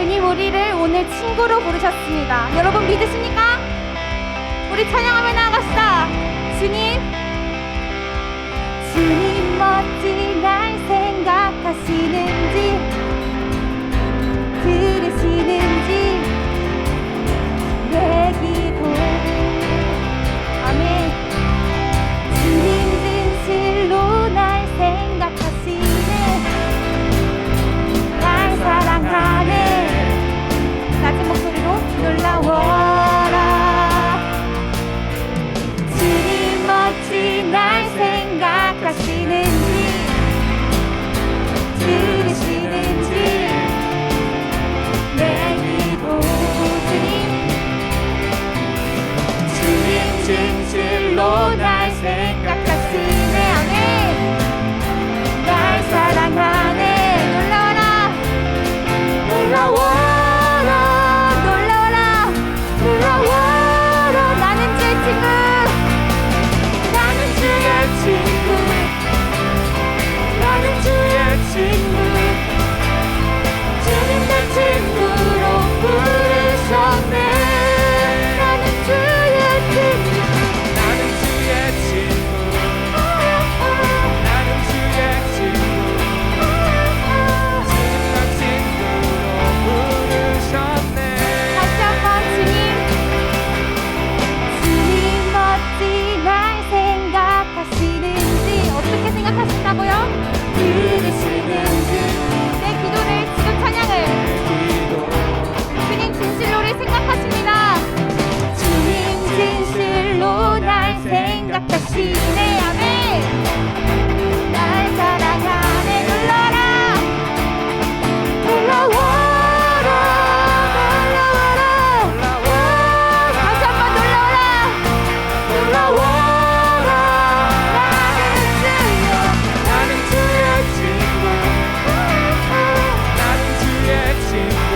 주님 우리를 오늘 친구로 부르셨습니다. 여러분 믿으십니까? 우리 찬양하며 나아갑시다. 주님 어찌 날 생각하시는지 들으시는지 내 기도. 아멘. 주님 진실로 날 생각하시네, 날 사랑하네. 낮은 목소리로 놀라워라. 주님 어찌 날 생각하시는지 들으시는지 내 기도. 주님 진실로 날 생각하시네. 아멘. 날 사랑하네. 놀라워라 놀라워라 놀라워라 놀라워라. 나는 주의 친구, 나는 주의 친구, 나는 주의 친구. 주님 내 친구로 부르셨네. 나는 주의 친구, 나는 주의 친구, 나는 주의 친구. 주님 나 친구로 부르셨네. 다시 한번 주님 어찌 날 생각하시는지. 어떻게 생각하신다고요? 들으시는지 내 기도를, 지금 찬양을. 주님 진실로를 생각하십니다. 주님 진실로 날 생각하시네. 아멘. 날 사랑하네. 놀라라 놀라워라 놀라워라. 다시 한번 놀라워라 놀라워라. 나는 주의 친구, 나는 주의 친구.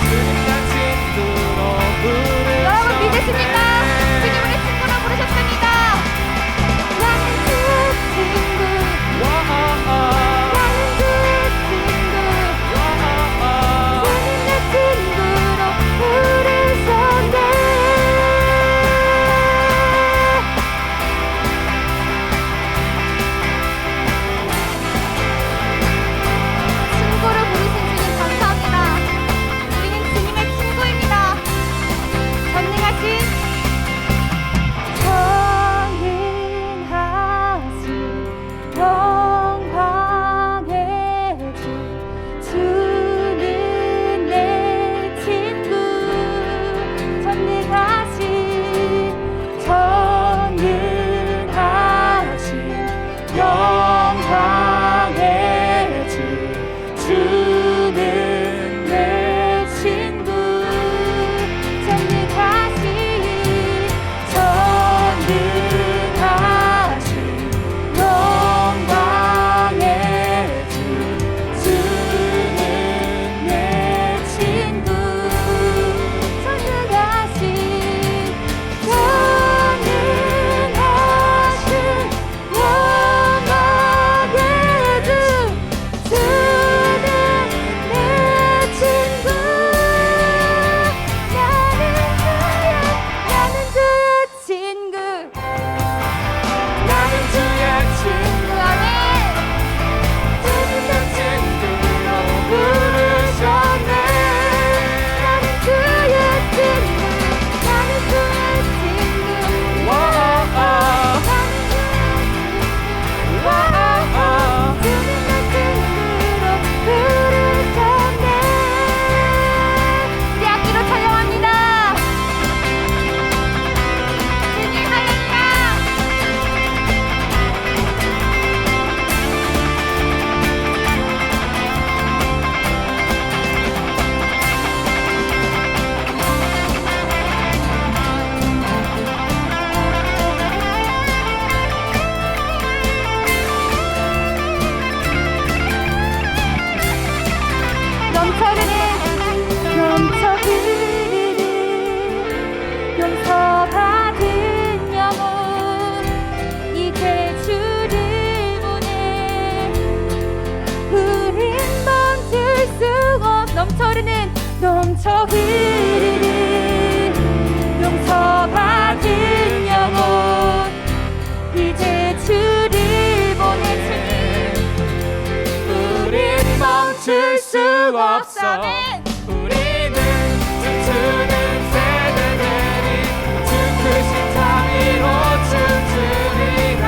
주님 나 친구로 부르셨네. 여러분 믿으십니까? 주님 우리 친구로 부르셨습니다. 나는 주의 친구, 나는 주의 친구. 주님 내 친구로 부르셨네. 친구로 부르신 주님 감사합니다. 우리는 주님의 친구입니다. 전능하신 영광의 주, 주는 내 친구. 전능하신 영광의 주, 주는 내 친구. 수고 넘쳐 흐르는 용서받은 영혼 이제 주를 보내 주님 우린 멈출 수 없어 아멘. 우리는 춤추는 세대들이 주 크신 참 위로 춤추리라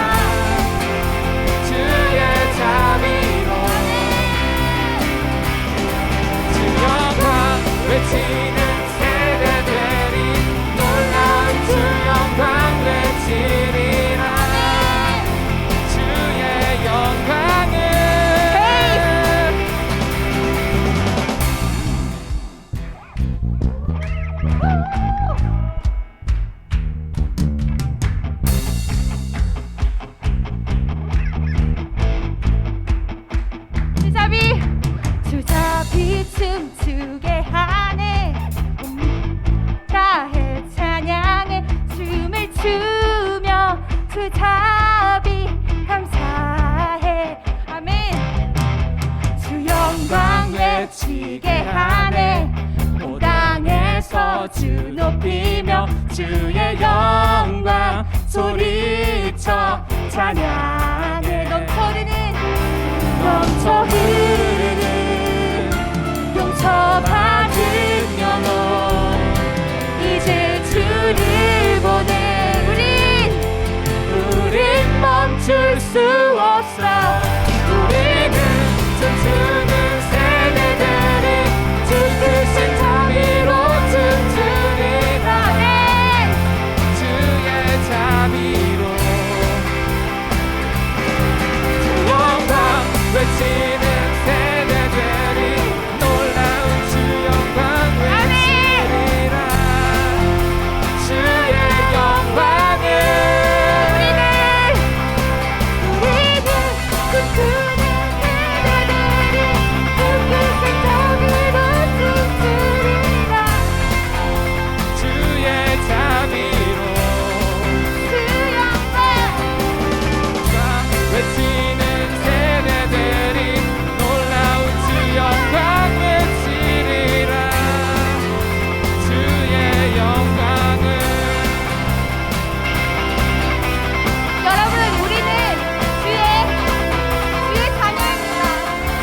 주의 참 위로 주 영광 외치는 세대들이 놀라운 주 영광 외치리라 주의 영광을 주잡이 춤추게 하네 다해 찬양해 춤을 추며 주잡이 감사해 아멘 주 영광 외치게 하네 온 땅에서 주 높이며 주의 영광 소리쳐 찬양해 넘쳐 흐르는 용서받은 영혼 이제 주를 보내 우린 멈출 수 없어 우리는 춤추는 세대들이 주 크신 참 위로 춤추리라 주의 참 위로 주 영광 외치는 세대들이 놀라운 주 영광 외치리라 주의 영광을 우리는 꿈꾸는 세대들이 그 생각으로 춤추리라 주의 참 위로 주 영광 외치는 세대들이 놀라운 주 영광 외치리라 주의 영광을 여러분 우리는 주의 자녀입니다.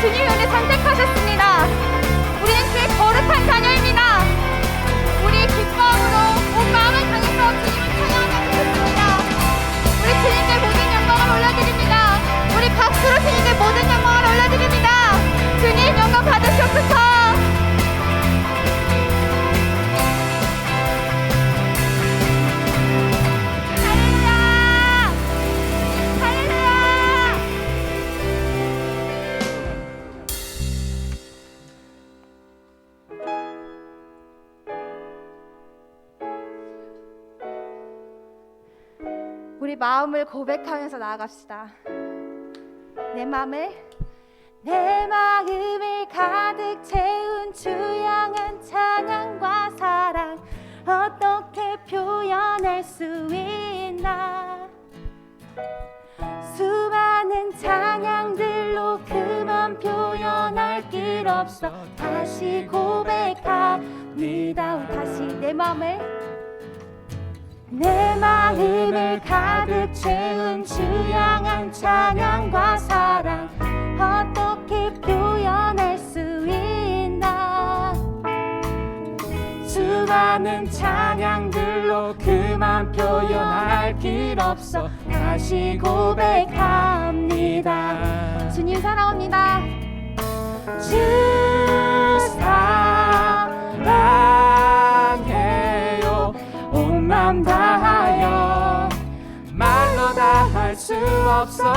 주님 오늘 선택하셨습니다. 우리는 주의 거룩한 자녀입니다. 우리 기쁨으로 온 마음을 다해서 주님을 찬양하며 드리겠습니다. 우리 주님께 모든 영광을 올려드립니다. 우리 박수로 주님께 모든 영광을 올려드립니다. 주님 영광 받으시옵소서. 할렐루야! 할렐루야! 우리 마음을 고백하면서 나아갑시다. 내 마음을 가득 채운 주 향한 찬양과 사랑 어떻게 표현할 수 있나 수많은 찬양들로 그만 표현할 길 없어 다시 고백합니다. 다시 내 마음을 가득 채운 주 향한 찬양과 사랑 어떻게 표현할 수 있나 수많은 찬양들로 그만 표현할 길 없어 다시 고백합니다. 주님 사랑합니다. 주 사랑해요 온 맘 다하여 말로 다 할 수 없어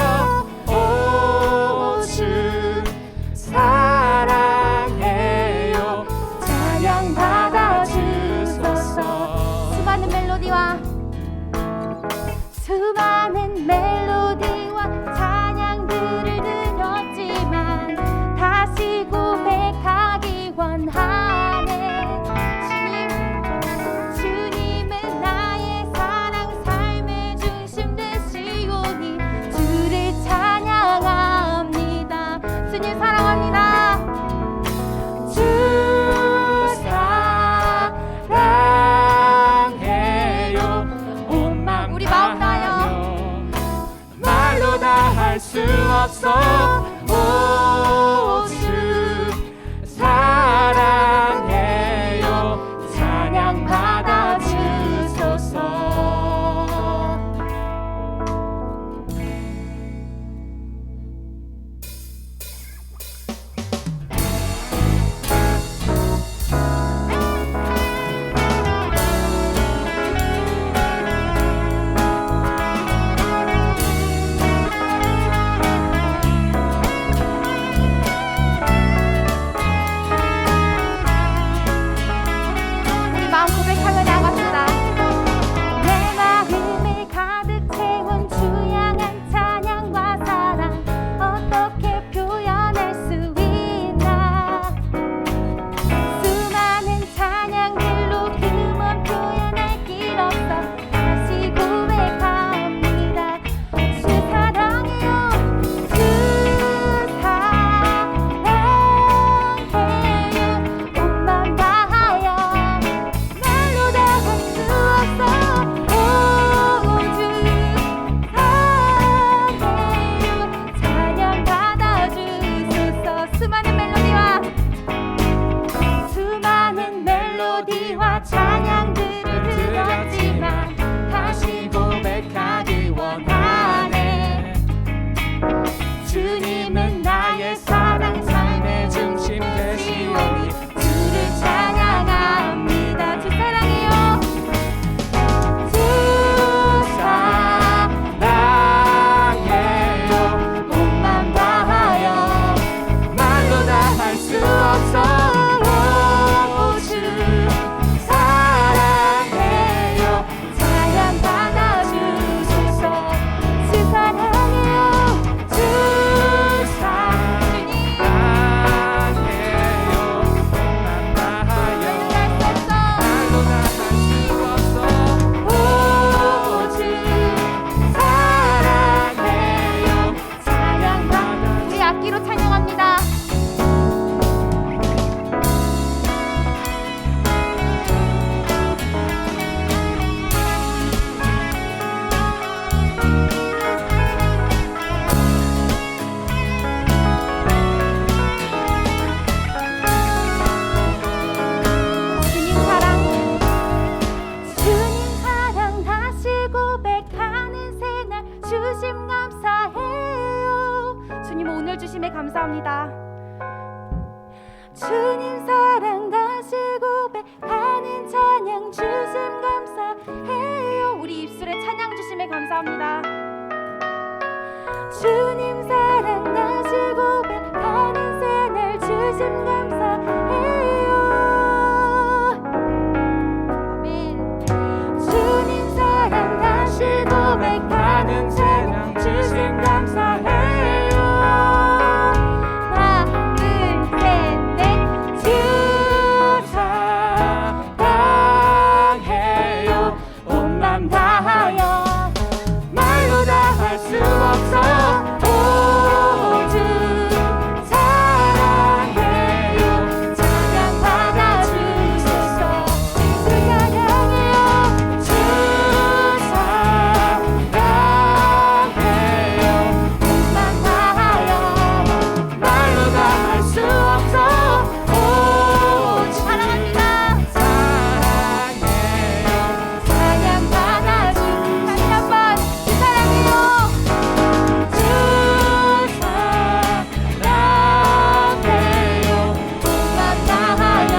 오 주 사랑해요 찬양 받아주소서. 수많은 멜로디와 찬양들을 들었지만 다시 고백하기 원하네. 주님은 나의 사랑 삶의 중심 되시오니 주를 주님 사랑 다시 고백하는 찬양 주심 감사해요. 우리 입술에 찬양 주심에 감사합니다. 주님 사랑 다시 고백하는 새날 주심 감사해요. 아멘. 주님 사랑 다시 고백하는 새날 주심 감사해요. 하나 둘 셋 넷. 주 사랑해요. 온 맘 다하여 말로 다 할 수 없어. 오 주 사랑해요. 찬양 받아주소서. 주 사랑해요. 주 사랑해요. 온 맘 다하여 말로 다 할 수 없어. 오 주 사랑합니다. 사랑해요. 찬양 받아주. 다시 한번 주 사랑해요. 주 사랑해요. 온 맘 다하여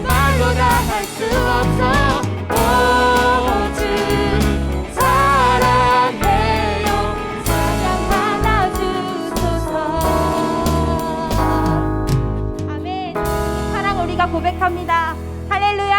말로 다 할 수 없어. 오 주 사랑해요. 찬양 받아주소서. 아멘. 사랑 우리가 고백합니다. 할렐루야.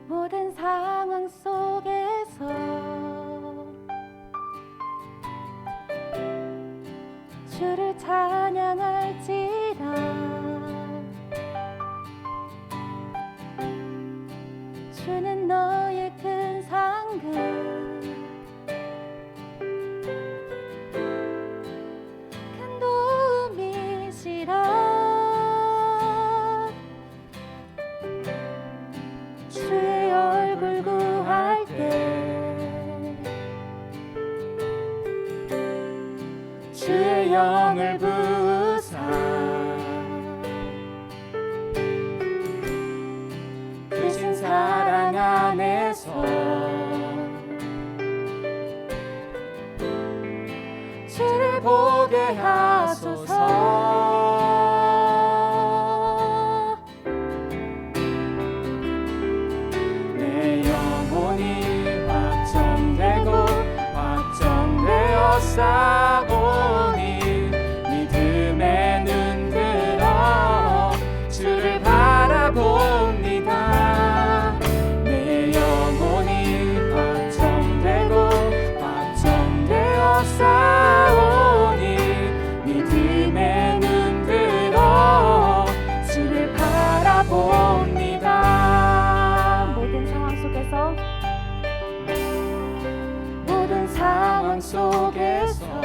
모든 상황 속에서 주를 찬양할지라. 주는 너의 큰 상급, 큰 도움이시라. 주의 얼굴 구할 때 주의 영을 부으사 크신 사랑 안에서 주를 보게 하소서. 내 영혼이 확정되고 확정되어 싸우니 믿음의 눈 들어 주를 바라봅니다. 내 영혼이 확정되고 확정되어 싸우니 믿음의 눈 들어 주를 바라봅니다. 모든 상황 속에서 모든 상황 속에서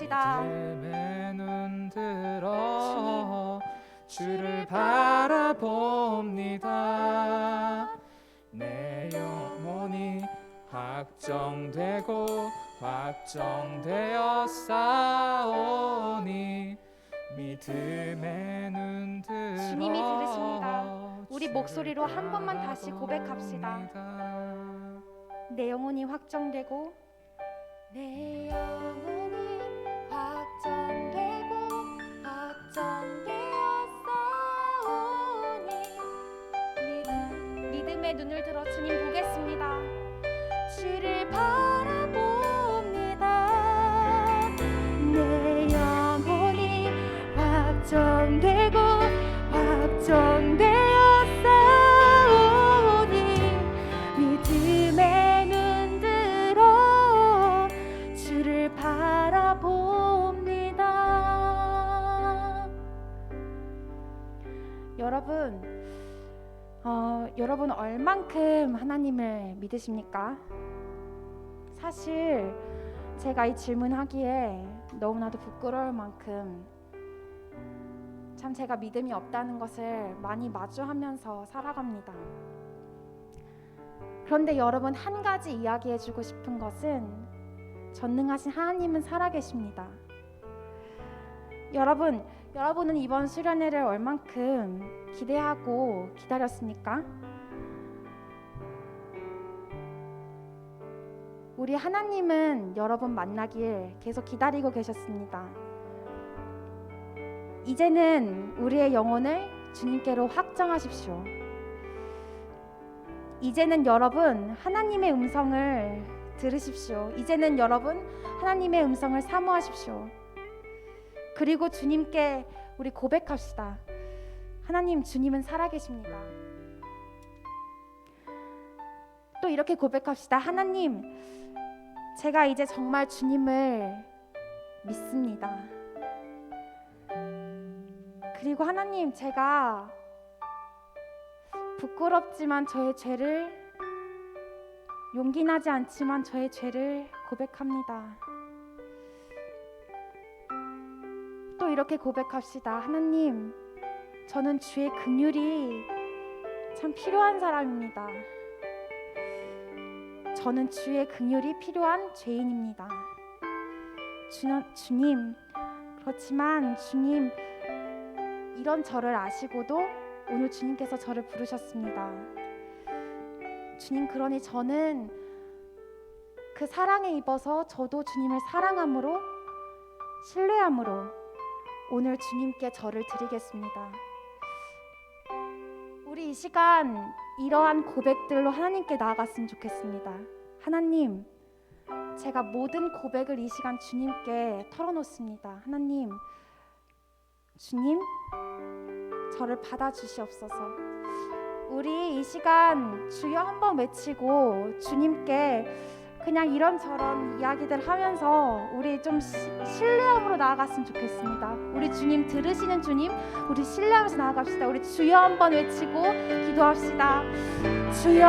고백합시다. 믿음의 눈 들어 주를 바라봅니다. 내 영혼이 확정되고 확정되어 싸우니 믿음의 눈 들어 주님이 들으십니다. 우리 목소리로 한 번만 다시 고백합시다. 내 영혼이 확정되고 내 영혼이 확정되고 확정되어 싸우니 믿음의 눈을 들어 주님 보겠습니다. 주를 바라봅니다. 내 영혼이 확정되고 확정되어 싸우니 믿음의 눈 들어 주를 바라봅니다. 여러분 얼만큼 하나님을 믿으십니까? 사실 제가 이 질문하기에 너무나도 부끄러울 만큼 참 제가 믿음이 없다는 것을 많이 마주하면서 살아갑니다. 그런데 여러분, 한 가지 이야기해주고 싶은 것은 전능하신 하나님은 살아계십니다. 여러분은 이번 수련회를 얼만큼 기대하고 기다렸습니까? 우리 하나님은 여러분 만나길 계속 기다리고 계셨습니다. 이제는 우리의 영혼을 주님께로 확정하십시오. 이제는 여러분 하나님의 음성을 들으십시오. 이제는 여러분 하나님의 음성을 사모하십시오. 그리고 주님께 우리 고백합시다. 하나님, 주님은 살아계십니다. 또 이렇게 고백합시다. 하나님, 제가 이제 정말 주님을 믿습니다. 그리고 하나님, 제가 부끄럽지만 저의 죄를, 용기 나지 않지만 저의 죄를 고백합니다. 또 이렇게 고백합시다. 하나님, 저는 주의 긍휼이 참 필요한 사람입니다. 저는 주의 긍휼이 필요한 죄인입니다. 주님, 그렇지만 주님, 이런 저를 아시고도 오늘 주님께서 저를 부르셨습니다. 주님, 그러니 저는 그 사랑에 입어서 저도 주님을 사랑함으로, 신뢰함으로 오늘 주님께 저를 드리겠습니다. 우리 이 시간 이러한 고백들로 하나님께 나아갔으면 좋겠습니다. 하나님, 제가 모든 고백을 이 시간 주님께 털어놓습니다. 하나님, 주님, 저를 받아주시옵소서. 우리 이 시간 주여 한번 외치고 주님께 그냥 이런저런 이야기들 하면서 우리 좀 신뢰함으로 나아갔으면 좋겠습니다. 우리 주님 들으시는 주님, 우리 신뢰하면서 나아갑시다. 우리 주여 한번 외치고 기도합시다. 주여,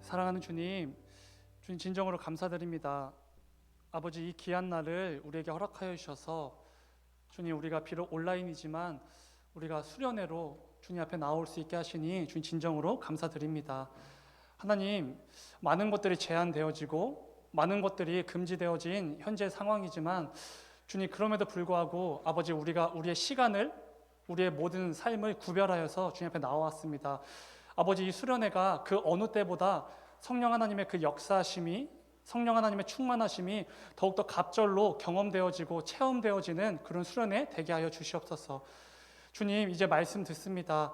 사랑하는 주님, 주님 진정으로 감사드립니다. 아버지, 이 귀한 날을 우리에게 허락하여 주셔서 주님, 우리가 비록 온라인이지만 우리가 수련회로 주님 앞에 나올 수 있게 하시니 주님 진정으로 감사드립니다. 하나님, 많은 것들이 제한되어지고 많은 것들이 금지되어진 현재 상황이지만 주님, 그럼에도 불구하고 아버지, 우리가 우리의 시간을, 우리의 모든 삶을 구별하여서 주님 앞에 나와왔습니다. 아버지, 이 수련회가 그 어느 때보다 성령 하나님의 그 역사하심이, 성령 하나님의 충만하심이 더욱더 갑절로 경험되어지고 체험되어지는 그런 수련회 되게 하여 주시옵소서. 주님, 이제 말씀 듣습니다.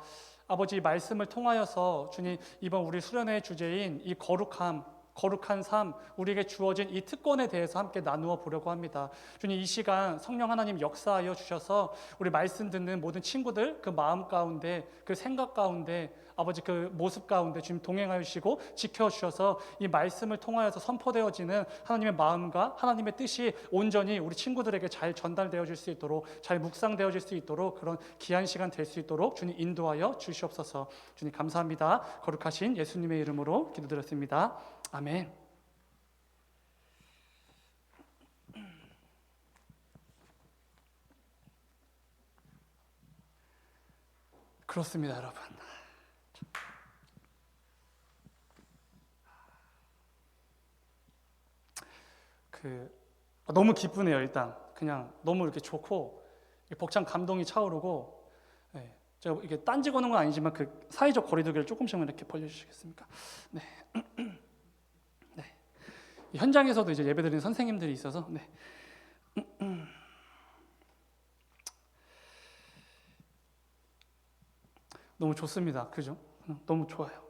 아버지, 말씀을 통하여서 주님, 이번 우리 수련회의 주제인 이 거룩한 삶, 우리에게 주어진 이 특권에 대해서 함께 나누어 보려고 합니다. 주님, 이 시간 성령 하나님 역사하여 주셔서 우리 말씀 듣는 모든 친구들 그 마음 가운데, 그 생각 가운데, 아버지 그 모습 가운데 주님 동행하여 주시고 지켜주셔서 이 말씀을 통하여서 선포되어지는 하나님의 마음과 하나님의 뜻이 온전히 우리 친구들에게 잘 전달되어질 수 있도록, 잘 묵상되어질 수 있도록, 그런 귀한 시간 될 수 있도록 주님 인도하여 주시옵소서. 주님 감사합니다. 거룩하신 예수님의 이름으로 기도드렸습니다. 아멘. 그렇습니다, 여러분. 너무 기쁘네요. 일단 그냥 너무 이렇게 좋고 벅찬 감동이 차오르고, 제가 이게 딴지 거는 건 아니지만 그 사회적 거리두기를 조금씩만 이렇게 벌려주시겠습니까? 네. 네. 현장에서도 이제 예배드리는 선생님들이 있어서, 네. 너무 좋습니다. 그죠? 너무 좋아요.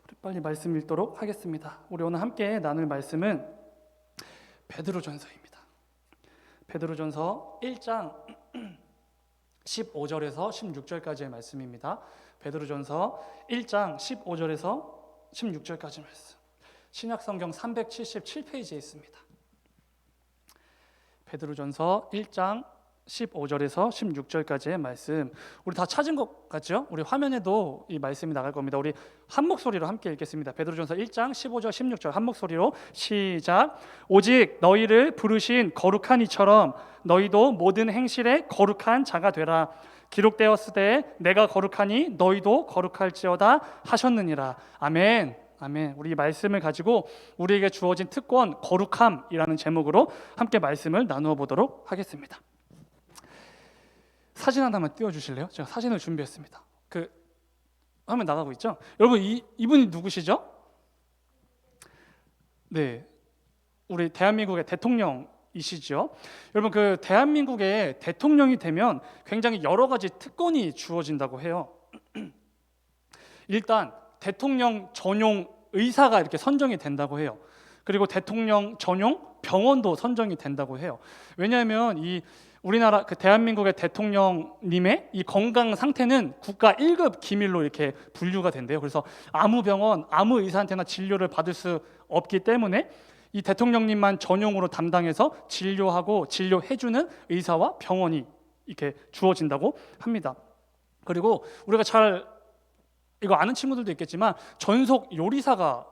우리 빨리 말씀 읽도록 하겠습니다. 우리 오늘 함께 나눌 말씀은 베드로전서입니다. 베드로전서 1장 15절에서 16절까지의 말씀입니다. 베드로전서 1장 15절에서 16절까지 말씀. 신약성경 377페이지에 있습니다. 베드로전서 1장 15절에서 16절까지의 말씀. 우리 다 찾은 것 같죠? 우리 화면에도 이 말씀이 나갈 겁니다. 우리 한 목소리로 함께 읽겠습니다. 베드로전서 1장 15절 16절 한 목소리로 시작. 오직 너희를 부르신 거룩한 이처럼 너희도 모든 행실에 거룩한 자가 되라. 기록되었으되 내가 거룩하니 너희도 거룩할지어다 하셨느니라. 아멘. 아멘. 우리 이 말씀을 가지고 우리에게 주어진 특권 거룩함이라는 제목으로 함께 말씀을 나누어 보도록 하겠습니다. 사진 하나만 띄워주실래요? 제가 사진을 준비했습니다. 그 화면 나가고 있죠? 여러분, 이분이 누구시죠? 네, 우리 대한민국의 대통령이시죠. 여러분, 그 대한민국의 대통령이 되면 굉장히 여러 가지 특권이 주어진다고 해요. 일단 대통령 전용 의사가 이렇게 선정이 된다고 해요. 그리고 대통령 전용 병원도 선정이 된다고 해요. 왜냐하면 이 우리나라 그 대한민국의 대통령님의 이 건강 상태는 국가 1급 기밀로 이렇게 분류가 된대요. 그래서 아무 병원, 아무 의사한테나 진료를 받을 수 없기 때문에 이 대통령님만 전용으로 담당해서 진료하고 진료해주는 의사와 병원이 이렇게 주어진다고 합니다. 그리고 우리가 잘 이거 아는 친구들도 있겠지만 전속 요리사가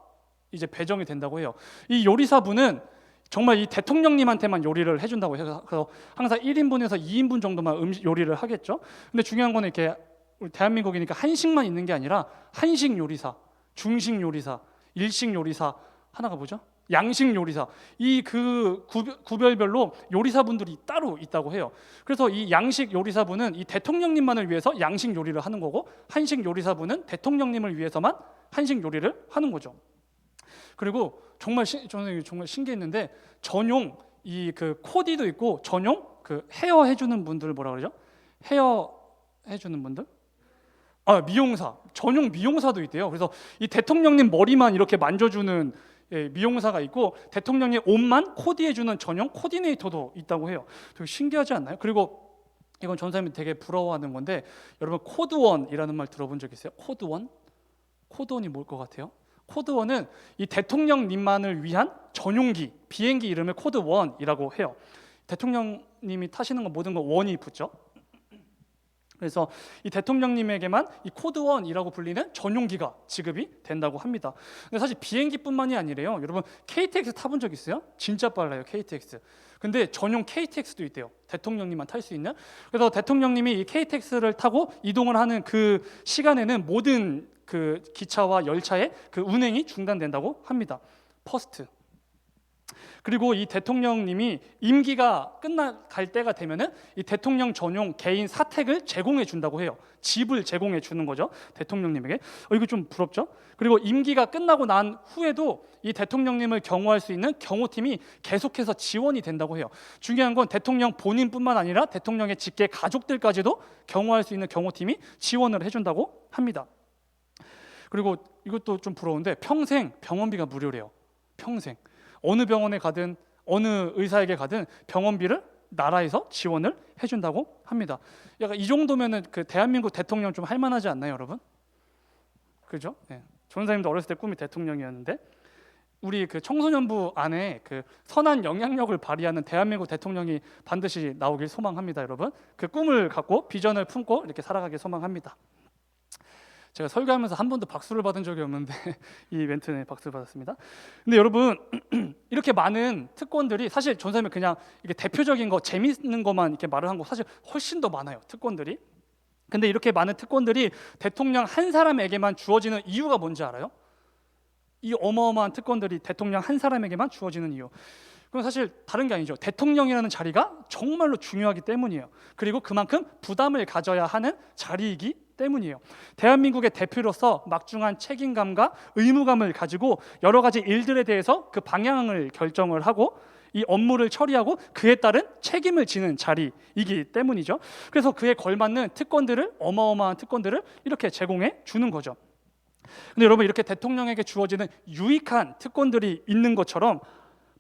이제 배정이 된다고 해요. 이 요리사분은 정말 이 대통령님한테만 요리를 해준다고 해서 그래서 항상 1인분에서 2인분 정도만 요리를 하겠죠. 근데 중요한 거는 이렇게 우리 대한민국이니까 한식만 있는 게 아니라 한식 요리사, 중식 요리사, 일식 요리사, 하나가 뭐죠? 양식 요리사. 이 그 구별별로 요리사분들이 따로 있다고 해요. 그래서 이 양식 요리사분은 이 대통령님만을 위해서 양식 요리를 하는 거고, 한식 요리사분은 대통령님을 위해서만 한식 요리를 하는 거죠. 그리고 저는 정말 신기했는데 전용 이 그 코디도 있고 전용 그 헤어 해주는 분들 뭐라 그러죠? 헤어 해주는 분들? 미용사, 전용 미용사도 있대요. 그래서 이 대통령님 머리만 이렇게 만져주는 미용사가 있고 대통령의 옷만 코디해주는 전용 코디네이터도 있다고 해요. 되게 신기하지 않나요? 그리고 이건 전사님이 되게 부러워하는 건데, 여러분 코드원이라는 말 들어본 적 있어요? 코드원? 코드원이 뭘 것 같아요? 코드원은 이 대통령님만을 위한 전용기, 비행기 이름을 코드원이라고 해요. 대통령님이 타시는 거 모든 거 원이 붙죠. 그래서 이 대통령님에게만 이 코드 1이라고 불리는 전용기가 지급이 된다고 합니다. 근데 사실 비행기뿐만이 아니래요. 여러분 KTX 타본 적 있어요? 진짜 빨라요, KTX. 근데 전용 KTX도 있대요. 대통령님만 탈 수 있는. 그래서 대통령님이 이 KTX를 타고 이동을 하는 그 시간에는 모든 그 기차와 열차의 그 운행이 중단된다고 합니다. 퍼스트. 그리고 이 대통령님이 임기가 끝나갈 때가 되면은 이 대통령 전용 개인 사택을 제공해 준다고 해요. 집을 제공해 주는 거죠, 대통령님에게. 이거 좀 부럽죠? 그리고 임기가 끝나고 난 후에도 이 대통령님을 경호할 수 있는 경호팀이 계속해서 지원이 된다고 해요. 중요한 건 대통령 본인뿐만 아니라 대통령의 직계 가족들까지도 경호할 수 있는 경호팀이 지원을 해준다고 합니다. 그리고 이것도 좀 부러운데 평생 병원비가 무료래요. 평생. 어느 병원에 가든 어느 의사에게 가든 병원비를 나라에서 지원을 해준다고 합니다. 약간 이 정도면은 그 대한민국 대통령 좀 할만하지 않나요, 여러분? 그죠? 네. 전사님도 어렸을 때 꿈이 대통령이었는데 우리 그 청소년부 안에 그 선한 영향력을 발휘하는 대한민국 대통령이 반드시 나오길 소망합니다, 여러분. 그 꿈을 갖고 비전을 품고 이렇게 살아가길 소망합니다. 제가 설교하면서 한 번도 박수를 받은 적이 없는데 이 멘트에 박수를 받았습니다. 근데 여러분 이렇게 많은 특권들이 사실 전사님은 그냥 이게 대표적인 거 재밌는 것만 이렇게 말을 한 거 사실 훨씬 더 많아요, 특권들이. 근데 이렇게 많은 특권들이 대통령 한 사람에게만 주어지는 이유가 뭔지 알아요? 이 어마어마한 특권들이 대통령 한 사람에게만 주어지는 이유. 그건 사실 다른 게 아니죠. 대통령이라는 자리가 정말로 중요하기 때문이에요. 그리고 그만큼 부담을 가져야 하는 자리이기 때문이에요. 대한민국의 대표로서 막중한 책임감과 의무감을 가지고 여러 가지 일들에 대해서 그 방향을 결정을 하고 이 업무를 처리하고 그에 따른 책임을 지는 자리이기 때문이죠. 그래서 그에 걸맞는 특권들을, 어마어마한 특권들을 이렇게 제공해 주는 거죠. 근데 여러분 이렇게 대통령에게 주어지는 유익한 특권들이 있는 것처럼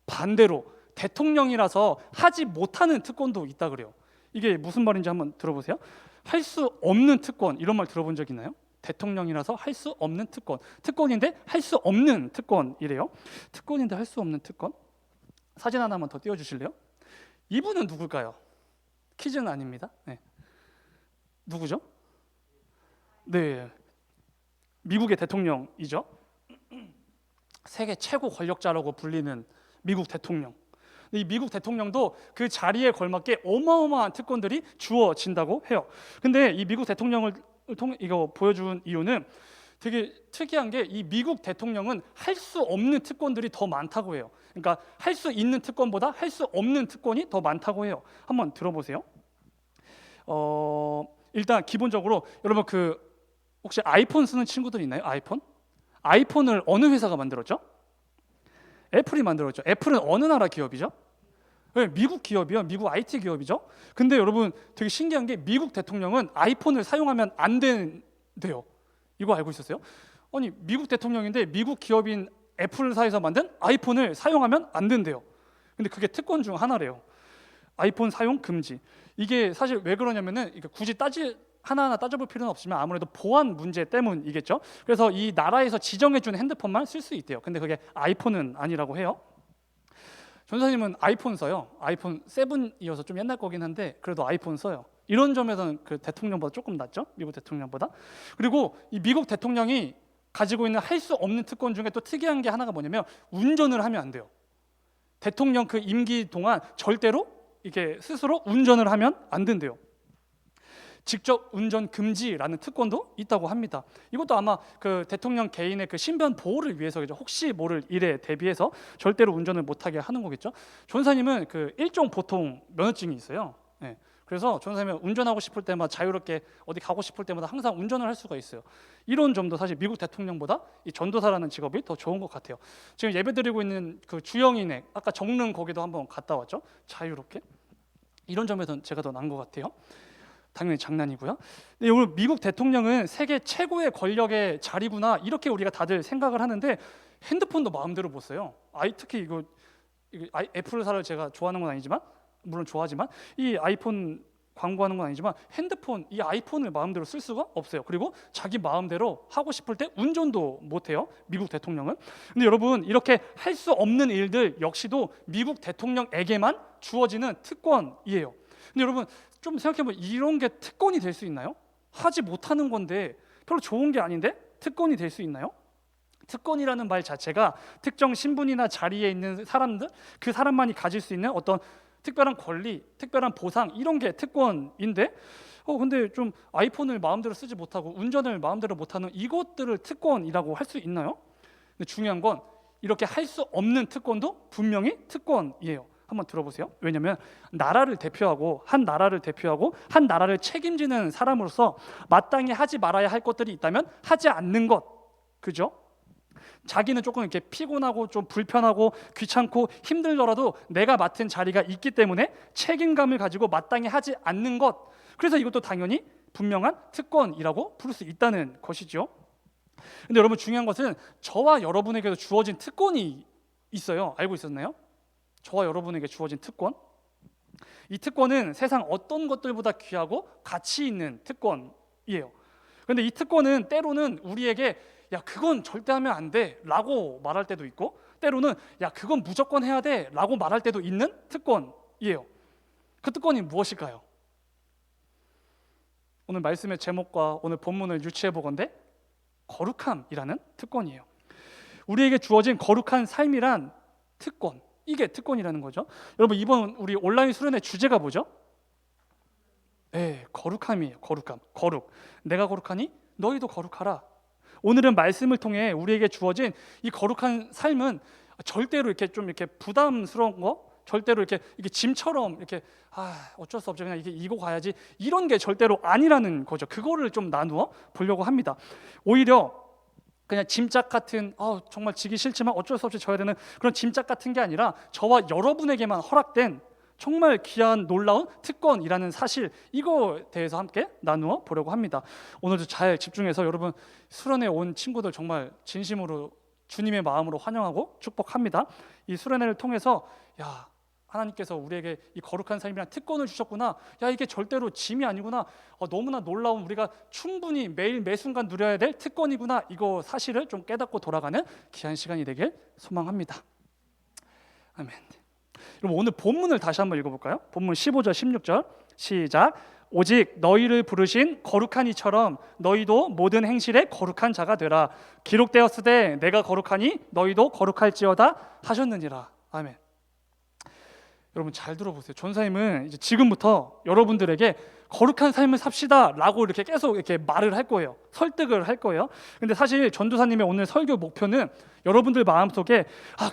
반대로 대통령이라서 하지 못하는 특권도 있다 그래요. 이게 무슨 말인지 한번 들어보세요. 할 수 없는 특권, 이런 말 들어본 적 있나요? 대통령이라서 할 수 없는 특권. 특권인데 할 수 없는 특권이래요. 특권인데 할 수 없는 특권? 사진 하나만 더 띄워주실래요? 이분은 누굴까요? 퀴즈는 아닙니다. 네. 누구죠? 네, 미국의 대통령이죠. 세계 최고 권력자라고 불리는 미국 대통령. 이 미국 대통령도 그 자리에 걸맞게 어마어마한 특권들이 주어진다고 해요. 근데 이 미국 대통령을 통해 이거 보여준 이유는 되게 특이한 게 이 미국 대통령은 할 수 없는 특권들이 더 많다고 해요. 그러니까 할 수 있는 특권보다 할 수 없는 특권이 더 많다고 해요. 한번 들어보세요. 일단 기본적으로 여러분 그 혹시 아이폰 쓰는 친구들 있나요? 아이폰? 아이폰을 어느 회사가 만들었죠? 애플이 만들었죠. 애플은 어느 나라 기업이죠? 네, 미국 기업이요. 미국 IT 기업이죠. 근데 여러분 되게 신기한 게 미국 대통령은 아이폰을 사용하면 안 된대요. 이거 알고 있었어요? 아니 미국 대통령인데 미국 기업인 애플사에서 만든 아이폰을 사용하면 안 된대요. 근데 그게 특권 중 하나래요. 아이폰 사용 금지. 이게 사실 왜 그러냐면은 이게 굳이 하나하나 따져볼 필요는 없지만 아무래도 보안 문제 때문이겠죠. 그래서 이 나라에서 지정해준 핸드폰만 쓸 수 있대요. 근데 그게 아이폰은 아니라고 해요. 전사님은 아이폰 써요. 아이폰 7이어서 좀 옛날 거긴 한데 그래도 아이폰 써요. 이런 점에서는 그 대통령보다 조금 낫죠. 미국 대통령보다. 그리고 이 미국 대통령이 가지고 있는 할 수 없는 특권 중에 또 특이한 게 하나가 뭐냐면 운전을 하면 안 돼요. 대통령 그 임기 동안 절대로 이게 스스로 운전을 하면 안 된대요. 직접 운전 금지라는 특권도 있다고 합니다. 이것도 아마 그 대통령 개인의 그 신변 보호를 위해서겠죠. 혹시 모를 일에 대비해서 절대로 운전을 못하게 하는 거겠죠. 전사님은 그 일종 보통 면허증이 있어요. 네. 그래서 전사님은 운전하고 싶을 때마다 자유롭게 어디 가고 싶을 때마다 항상 운전을 할 수가 있어요. 이런 점도 사실 미국 대통령보다 이 전도사라는 직업이 더 좋은 것 같아요. 지금 예배드리고 있는 그 주영이네 아까 정릉 거기도 한번 갔다 왔죠. 자유롭게. 이런 점에서는 제가 더 나은 것 같아요. 당연히 장난이고요. 근데 오늘 미국 대통령은 세계 최고의 권력의 자리구나 이렇게 우리가 다들 생각을 하는데 핸드폰도 마음대로 못 써요. 특히 이거 애플사를 제가 좋아하는 건 아니지만 물론 좋아하지만 이 아이폰 광고하는 건 아니지만 핸드폰 이 아이폰을 마음대로 쓸 수가 없어요. 그리고 자기 마음대로 하고 싶을 때 운전도 못 해요. 미국 대통령은. 근데 여러분 이렇게 할 수 없는 일들 역시도 미국 대통령에게만 주어지는 특권이에요. 근데 여러분 좀 생각해보면 이런 게 특권이 될 수 있나요? 하지 못하는 건데 별로 좋은 게 아닌데 특권이 될 수 있나요? 특권이라는 말 자체가 특정 신분이나 자리에 있는 사람들, 그 사람만이 가질 수 있는 어떤 특별한 권리, 특별한 보상, 이런 게 특권인데 근데 좀 아이폰을 마음대로 쓰지 못하고 운전을 마음대로 못하는 이것들을 특권이라고 할 수 있나요? 근데 중요한 건 이렇게 할 수 없는 특권도 분명히 특권이에요. 한번 들어보세요. 왜냐하면 나라를 대표하고 한 나라를 책임지는 사람으로서 마땅히 하지 말아야 할 것들이 있다면 하지 않는 것, 그죠? 자기는 조금 이렇게 피곤하고 좀 불편하고 귀찮고 힘들더라도 내가 맡은 자리가 있기 때문에 책임감을 가지고 마땅히 하지 않는 것, 그래서 이것도 당연히 분명한 특권이라고 부를 수 있다는 것이죠. 근데 여러분 중요한 것은 저와 여러분에게도 주어진 특권이 있어요. 알고 있었나요? 저와 여러분에게 주어진 특권, 이 특권은 세상 어떤 것들보다 귀하고 가치 있는 특권이에요. 그런데 이 특권은 때로는 우리에게 야 그건 절대 하면 안 돼 라고 말할 때도 있고, 때로는 야 그건 무조건 해야 돼 라고 말할 때도 있는 특권이에요. 그 특권이 무엇일까요? 오늘 말씀의 제목과 오늘 본문을 유추해 보건대 거룩함이라는 특권이에요. 우리에게 주어진 거룩한 삶이란 특권, 이게 특권이라는 거죠. 여러분 이번 우리 온라인 수련회 주제가 뭐죠? 네, 거룩함이에요. 거룩. 내가 거룩하니 너희도 거룩하라. 오늘은 말씀을 통해 우리에게 주어진 이 거룩한 삶은 절대로 이렇게 좀 이렇게 부담스러운 거, 절대로 이렇게 짐처럼 이렇게 어쩔 수 없죠, 그냥 이거 가야지, 이런 게 절대로 아니라는 거죠. 그거를 좀 나누어 보려고 합니다. 오히려 그냥 짐짝 같은 정말 지기 싫지만 어쩔 수 없이 져야 되는 그런 짐짝 같은 게 아니라 저와 여러분에게만 허락된 정말 귀한 놀라운 특권이라는 사실, 이거에 대해서 함께 나누어 보려고 합니다. 오늘도 잘 집중해서 여러분 수련회 온 친구들 정말 진심으로 주님의 마음으로 환영하고 축복합니다. 이 수련회를 통해서 야 하나님께서 우리에게 이 거룩한 삶이란 특권을 주셨구나, 야 이게 절대로 짐이 아니구나, 너무나 놀라운 우리가 충분히 매일 매순간 누려야 될 특권이구나, 이거 사실을 좀 깨닫고 돌아가는 귀한 시간이 되길 소망합니다. 아멘. 여러분 오늘 본문을 다시 한번 읽어볼까요? 본문 15절 16절 시작. 오직 너희를 부르신 거룩한 이처럼 너희도 모든 행실에 거룩한 자가 되라. 기록되었으되 내가 거룩하니 너희도 거룩할지어다 하셨느니라. 아멘. 여러분 잘 들어보세요. 전사님은 이제 지금부터 여러분들에게 거룩한 삶을 삽시다 라고 이렇게 계속 이렇게 말을 할 거예요. 설득을 할 거예요. 근데 사실 전도사님의 오늘 설교 목표는 여러분들 마음속에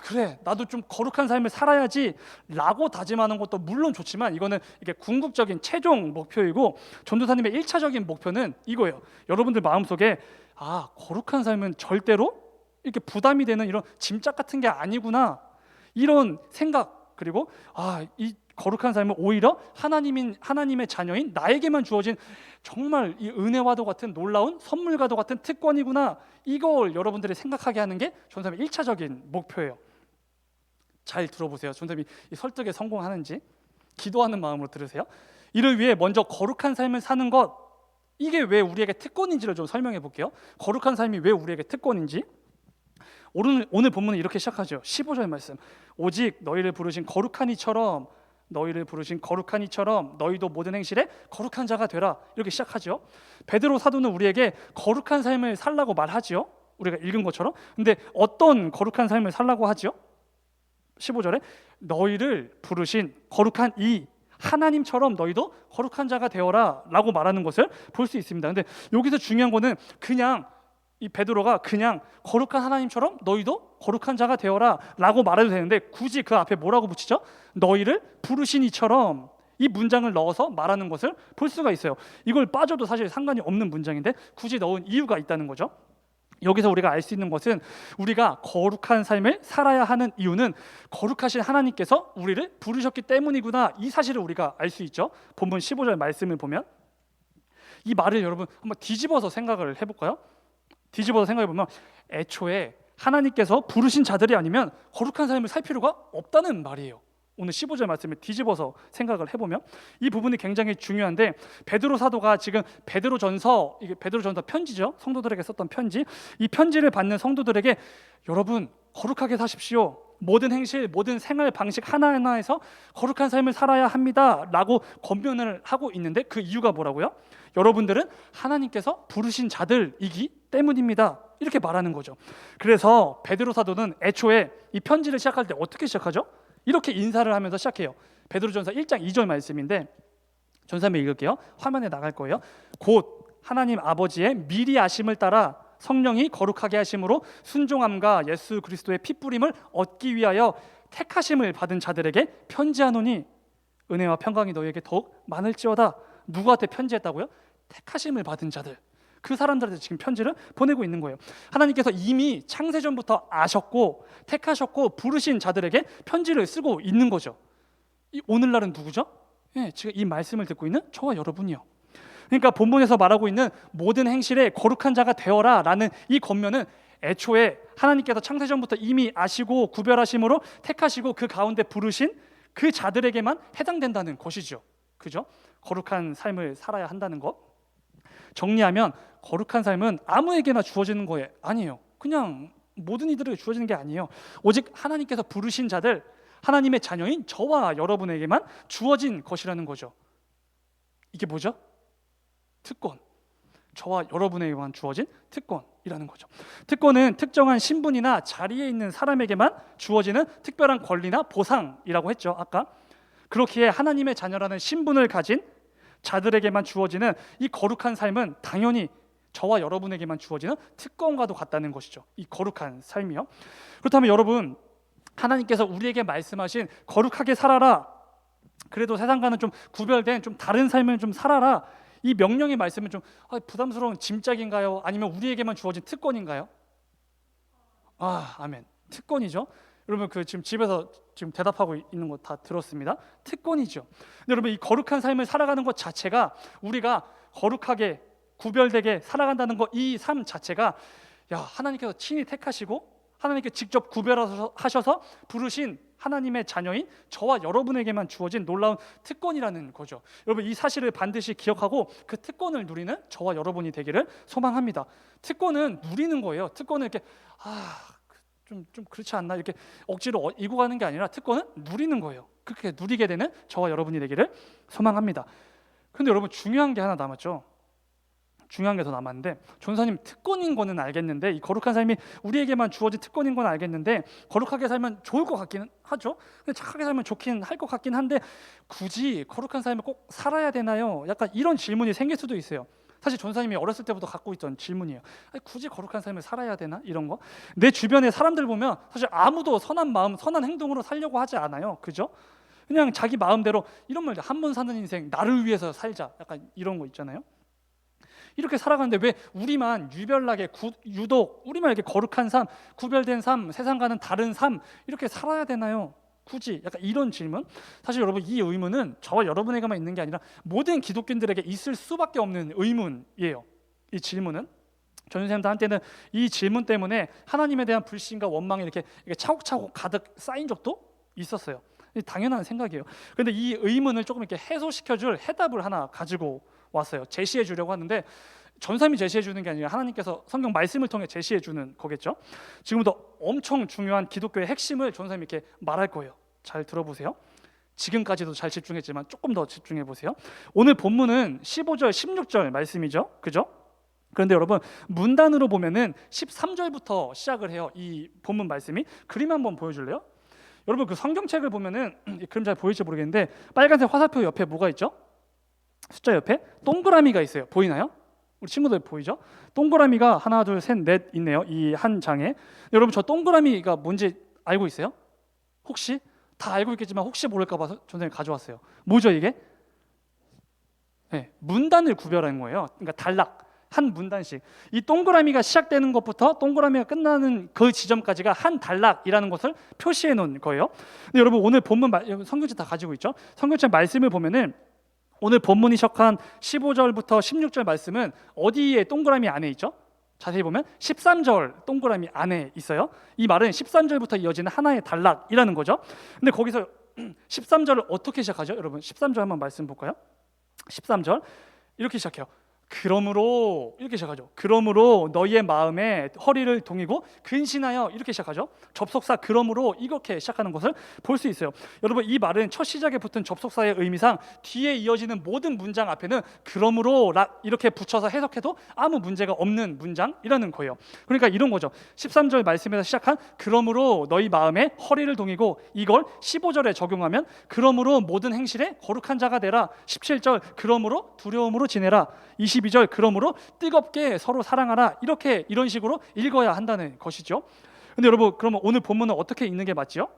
그래 나도 좀 거룩한 삶을 살아야지 라고 다짐하는 것도 물론 좋지만, 이거는 이게 궁극적인 최종 목표이고 전도사님의 1차적인 목표는 이거예요. 여러분들 마음속에 거룩한 삶은 절대로 이렇게 부담이 되는 이런 짐짝 같은 게 아니구나, 이런 생각, 그리고 이 거룩한 삶은 오히려 하나님의 자녀인 나에게만 주어진 정말 이 은혜와도 같은 놀라운 선물과도 같은 특권이구나, 이걸 여러분들이 생각하게 하는 게 전사님의 1차적인 목표예요. 잘 들어보세요. 전사님이 이 설득에 성공하는지 기도하는 마음으로 들으세요. 이를 위해 먼저 거룩한 삶을 사는 것, 이게 왜 우리에게 특권인지를 좀 설명해 볼게요. 거룩한 삶이 왜 우리에게 특권인지. 오늘 본문은 이렇게 시작하죠. 15절 말씀. 오직 너희를 부르신 거룩한 이처럼 너희도 모든 행실에 거룩한 자가 되라, 이렇게 시작하죠. 베드로 사도는 우리에게 거룩한 삶을 살라고 말하죠. 우리가 읽은 것처럼. 근데 어떤 거룩한 삶을 살라고 하죠? 15절에 너희를 부르신 거룩한 이 하나님처럼 너희도 거룩한 자가 되어라 라고 말하는 것을 볼 수 있습니다. 근데 여기서 중요한 거는 그냥 이 베드로가 그냥 거룩한 하나님처럼 너희도 거룩한 자가 되어라 라고 말해도 되는데, 굳이 그 앞에 뭐라고 붙이죠? 너희를 부르신 이처럼, 이 문장을 넣어서 말하는 것을 볼 수가 있어요. 이걸 빠져도 사실 상관이 없는 문장인데 굳이 넣은 이유가 있다는 거죠. 여기서 우리가 알 수 있는 것은 우리가 거룩한 삶을 살아야 하는 이유는 거룩하신 하나님께서 우리를 부르셨기 때문이구나, 이 사실을 우리가 알 수 있죠. 본문 15절 말씀을 보면 이 말을 여러분 한번 뒤집어서 생각을 해볼까요? 뒤집어서 생각해보면 애초에 하나님께서 부르신 자들이 아니면 거룩한 삶을 살 필요가 없다는 말이에요. 오늘 15절 말씀을 뒤집어서 생각을 해보면 이 부분이 굉장히 중요한데, 베드로 사도가 지금 베드로전서 편지죠. 성도들에게 썼던 편지, 이 편지를 받는 성도들에게 여러분 거룩하게 사십시오, 모든 행실, 모든 생활 방식 하나하나에서 거룩한 삶을 살아야 합니다라고 권면을 하고 있는데 그 이유가 뭐라고요? 여러분들은 하나님께서 부르신 자들이기 때문입니다. 이렇게 말하는 거죠. 그래서 베드로 사도는 애초에 이 편지를 시작할 때 어떻게 시작하죠? 이렇게 인사를 하면서 시작해요. 베드로전서 1장 2절 말씀인데 전사님 읽을게요. 화면에 나갈 거예요. 곧 하나님 아버지의 미리 아심을 따라 성령이 거룩하게 하심으로 순종함과 예수 그리스도의 피뿌림을 얻기 위하여 택하심을 받은 자들에게 편지하노니 은혜와 평강이 너희에게 더욱 많을지어다. 누구한테 편지했다고요? 택하심을 받은 자들, 그 사람들한테 지금 편지를 보내고 있는 거예요. 하나님께서 이미 창세전부터 아셨고 택하셨고 부르신 자들에게 편지를 쓰고 있는 거죠. 이 오늘날은 누구죠? 지금 이 말씀을 듣고 있는 저와 여러분이요. 그러니까 본문에서 말하고 있는 모든 행실에 거룩한 자가 되어라 라는 이 권면은 애초에 하나님께서 창세전부터 이미 아시고 구별하심으로 택하시고 그 가운데 부르신 그 자들에게만 해당된다는 것이죠. 그죠? 거룩한 삶을 살아야 한다는 것. 정리하면 거룩한 삶은 아무에게나 주어지는 거예요. 아니에요. 그냥 모든 이들에게 주어지는 게 아니에요. 오직 하나님께서 부르신 자들, 하나님의 자녀인 저와 여러분에게만 주어진 것이라는 거죠. 이게 뭐죠? 특권. 저와 여러분에게만 주어진 특권이라는 거죠. 특권은 특정한 신분이나 자리에 있는 사람에게만 주어지는 특별한 권리나 보상이라고 했죠. 아까 그렇기에 하나님의 자녀라는 신분을 가진 자들에게만 주어지는 이 거룩한 삶은 당연히 저와 여러분에게만 주어지는 특권과도 같다는 것이죠. 이 거룩한 삶이요. 그렇다면 여러분, 하나님께서 우리에게 말씀하신 거룩하게 살아라, 그래도 세상과는 좀 구별된 좀 다른 삶을 좀 살아라, 이 명령의 말씀은 좀 부담스러운 짐짝인가요? 아니면 우리에게만 주어진 특권인가요? 아멘. 특권이죠. 여러분 그 지금 집에서 지금 대답하고 있는 거 다 들었습니다. 특권이죠. 근데 여러분 이 거룩한 삶을 살아가는 것 자체가 우리가 거룩하게 구별되게 살아간다는 것, 이 삶 자체가 하나님께서 친히 택하시고 하나님께 직접 구별하셔서 부르신 하나님의 자녀인 저와 여러분에게만 주어진 놀라운 특권이라는 거죠. 여러분 이 사실을 반드시 기억하고 그 특권을 누리는 저와 여러분이 되기를 소망합니다. 특권은 누리는 거예요. 특권은 이렇게 좀 그렇지 않나 이렇게 억지로 이고 가는 게 아니라 특권은 누리는 거예요. 그렇게 누리게 되는 저와 여러분이 되기를 소망합니다. 그런데 여러분 중요한 게 하나 남았죠. 중요한 게 더 남았는데, 전사님 특권인 거는 알겠는데, 이 거룩한 삶이 우리에게만 주어진 특권인 건 알겠는데 거룩하게 살면 좋을 것 같기는 하죠. 근데 착하게 살면 좋긴 할 것 같긴 한데 굳이 거룩한 삶을 꼭 살아야 되나요? 약간 이런 질문이 생길 수도 있어요. 사실 전사님이 어렸을 때부터 갖고 있던 질문이에요. 굳이 거룩한 삶을 살아야 되나? 이런 거. 내 주변의 사람들 보면 사실 아무도 선한 마음, 선한 행동으로 살려고 하지 않아요. 그죠? 그냥 자기 마음대로 이런 말들, 한 번 사는 인생 나를 위해서 살자, 약간 이런 거 있잖아요. 이렇게 살아가는데 왜 우리만 유별나게 유독 우리만 이렇게 거룩한 삶, 구별된 삶, 세상과는 다른 삶 이렇게 살아야 되나요? 굳이? 약간 이런 질문. 사실 여러분 이 의문은 저와 여러분에게만 있는 게 아니라 모든 기독교인들에게 있을 수밖에 없는 의문이에요. 이 질문은 전선생님도 한때는 이 질문 때문에 하나님에 대한 불신과 원망이 이렇게 차곡차곡 가득 쌓인 적도 있었어요. 당연한 생각이에요. 그런데 이 의문을 조금 이렇게 해소시켜줄 해답을 하나 가지고 왔어요. 제시해 주려고 하는데 전삼이 제시해 주는 게 아니라 하나님께서 성경 말씀을 통해 제시해 주는 거겠죠. 지금부터 엄청 중요한 기독교의 핵심을 전삼이 이렇게 말할 거예요. 잘 들어보세요. 지금까지도 잘 집중했지만 조금 더 집중해 보세요. 오늘 본문은 15절, 16절 말씀이죠. 그죠? 그런데 여러분 문단으로 보면은 13절부터 시작을 해요. 이 본문 말씀이. 그림 한번 보여줄래요? 여러분 그 성경책을 보면은 그림 잘 보일지 모르겠는데 빨간색 화살표 옆에 뭐가 있죠? 숫자 옆에 동그라미가 있어요. 보이나요? 우리 친구들 보이죠? 동그라미가 하나, 둘, 셋, 넷 있네요. 이 한 장에. 여러분 저 동그라미가 뭔지 알고 있어요? 혹시? 다 알고 있겠지만 혹시 모를까 봐서 선생님이 가져왔어요. 뭐죠 이게? 네, 문단을 구별하는 거예요. 그러니까 단락, 한 문단씩. 이 동그라미가 시작되는 것부터 동그라미가 끝나는 그 지점까지가 한 단락이라는 것을 표시해 놓은 거예요. 근데 여러분 오늘 본문 성경책 다 가지고 있죠? 성경책 말씀을 보면은 오늘 본문이 시작한 15절부터 16절 말씀은 어디에 동그라미 안에 있죠? 자세히 보면 13절 동그라미 안에 있어요. 이 말은 13절부터 이어지는 하나의 단락이라는 거죠. 근데 거기서 13절을 어떻게 시작하죠? 여러분 13절 한번 말씀 볼까요? 13절 이렇게 시작해요. 그러므로 이렇게 시작하죠. 그러므로 너희의 마음에 허리를 동이고 근신하여 이렇게 시작하죠. 접속사 그러므로 이렇게 시작하는 것을 볼 수 있어요. 여러분 이 말은 첫 시작에 붙은 접속사의 의미상 뒤에 이어지는 모든 문장 앞에는 그러므로 이렇게 붙여서 해석해도 아무 문제가 없는 문장이라는 거예요. 그러니까 이런 거죠. 13절 말씀에서 시작한 그러므로 너희 마음에 허리를 동이고 이걸 15절에 적용하면 그러므로 모든 행실에 거룩한 자가 되라. 17절 그러므로 두려움으로 지내라. 22절 그러므로 뜨겁게 서로 사랑하라. 이런 식으로 읽어야 한다는 것이죠. 근데 여러분 그러면 오늘 본문은 어떻게 읽는 게 맞지요?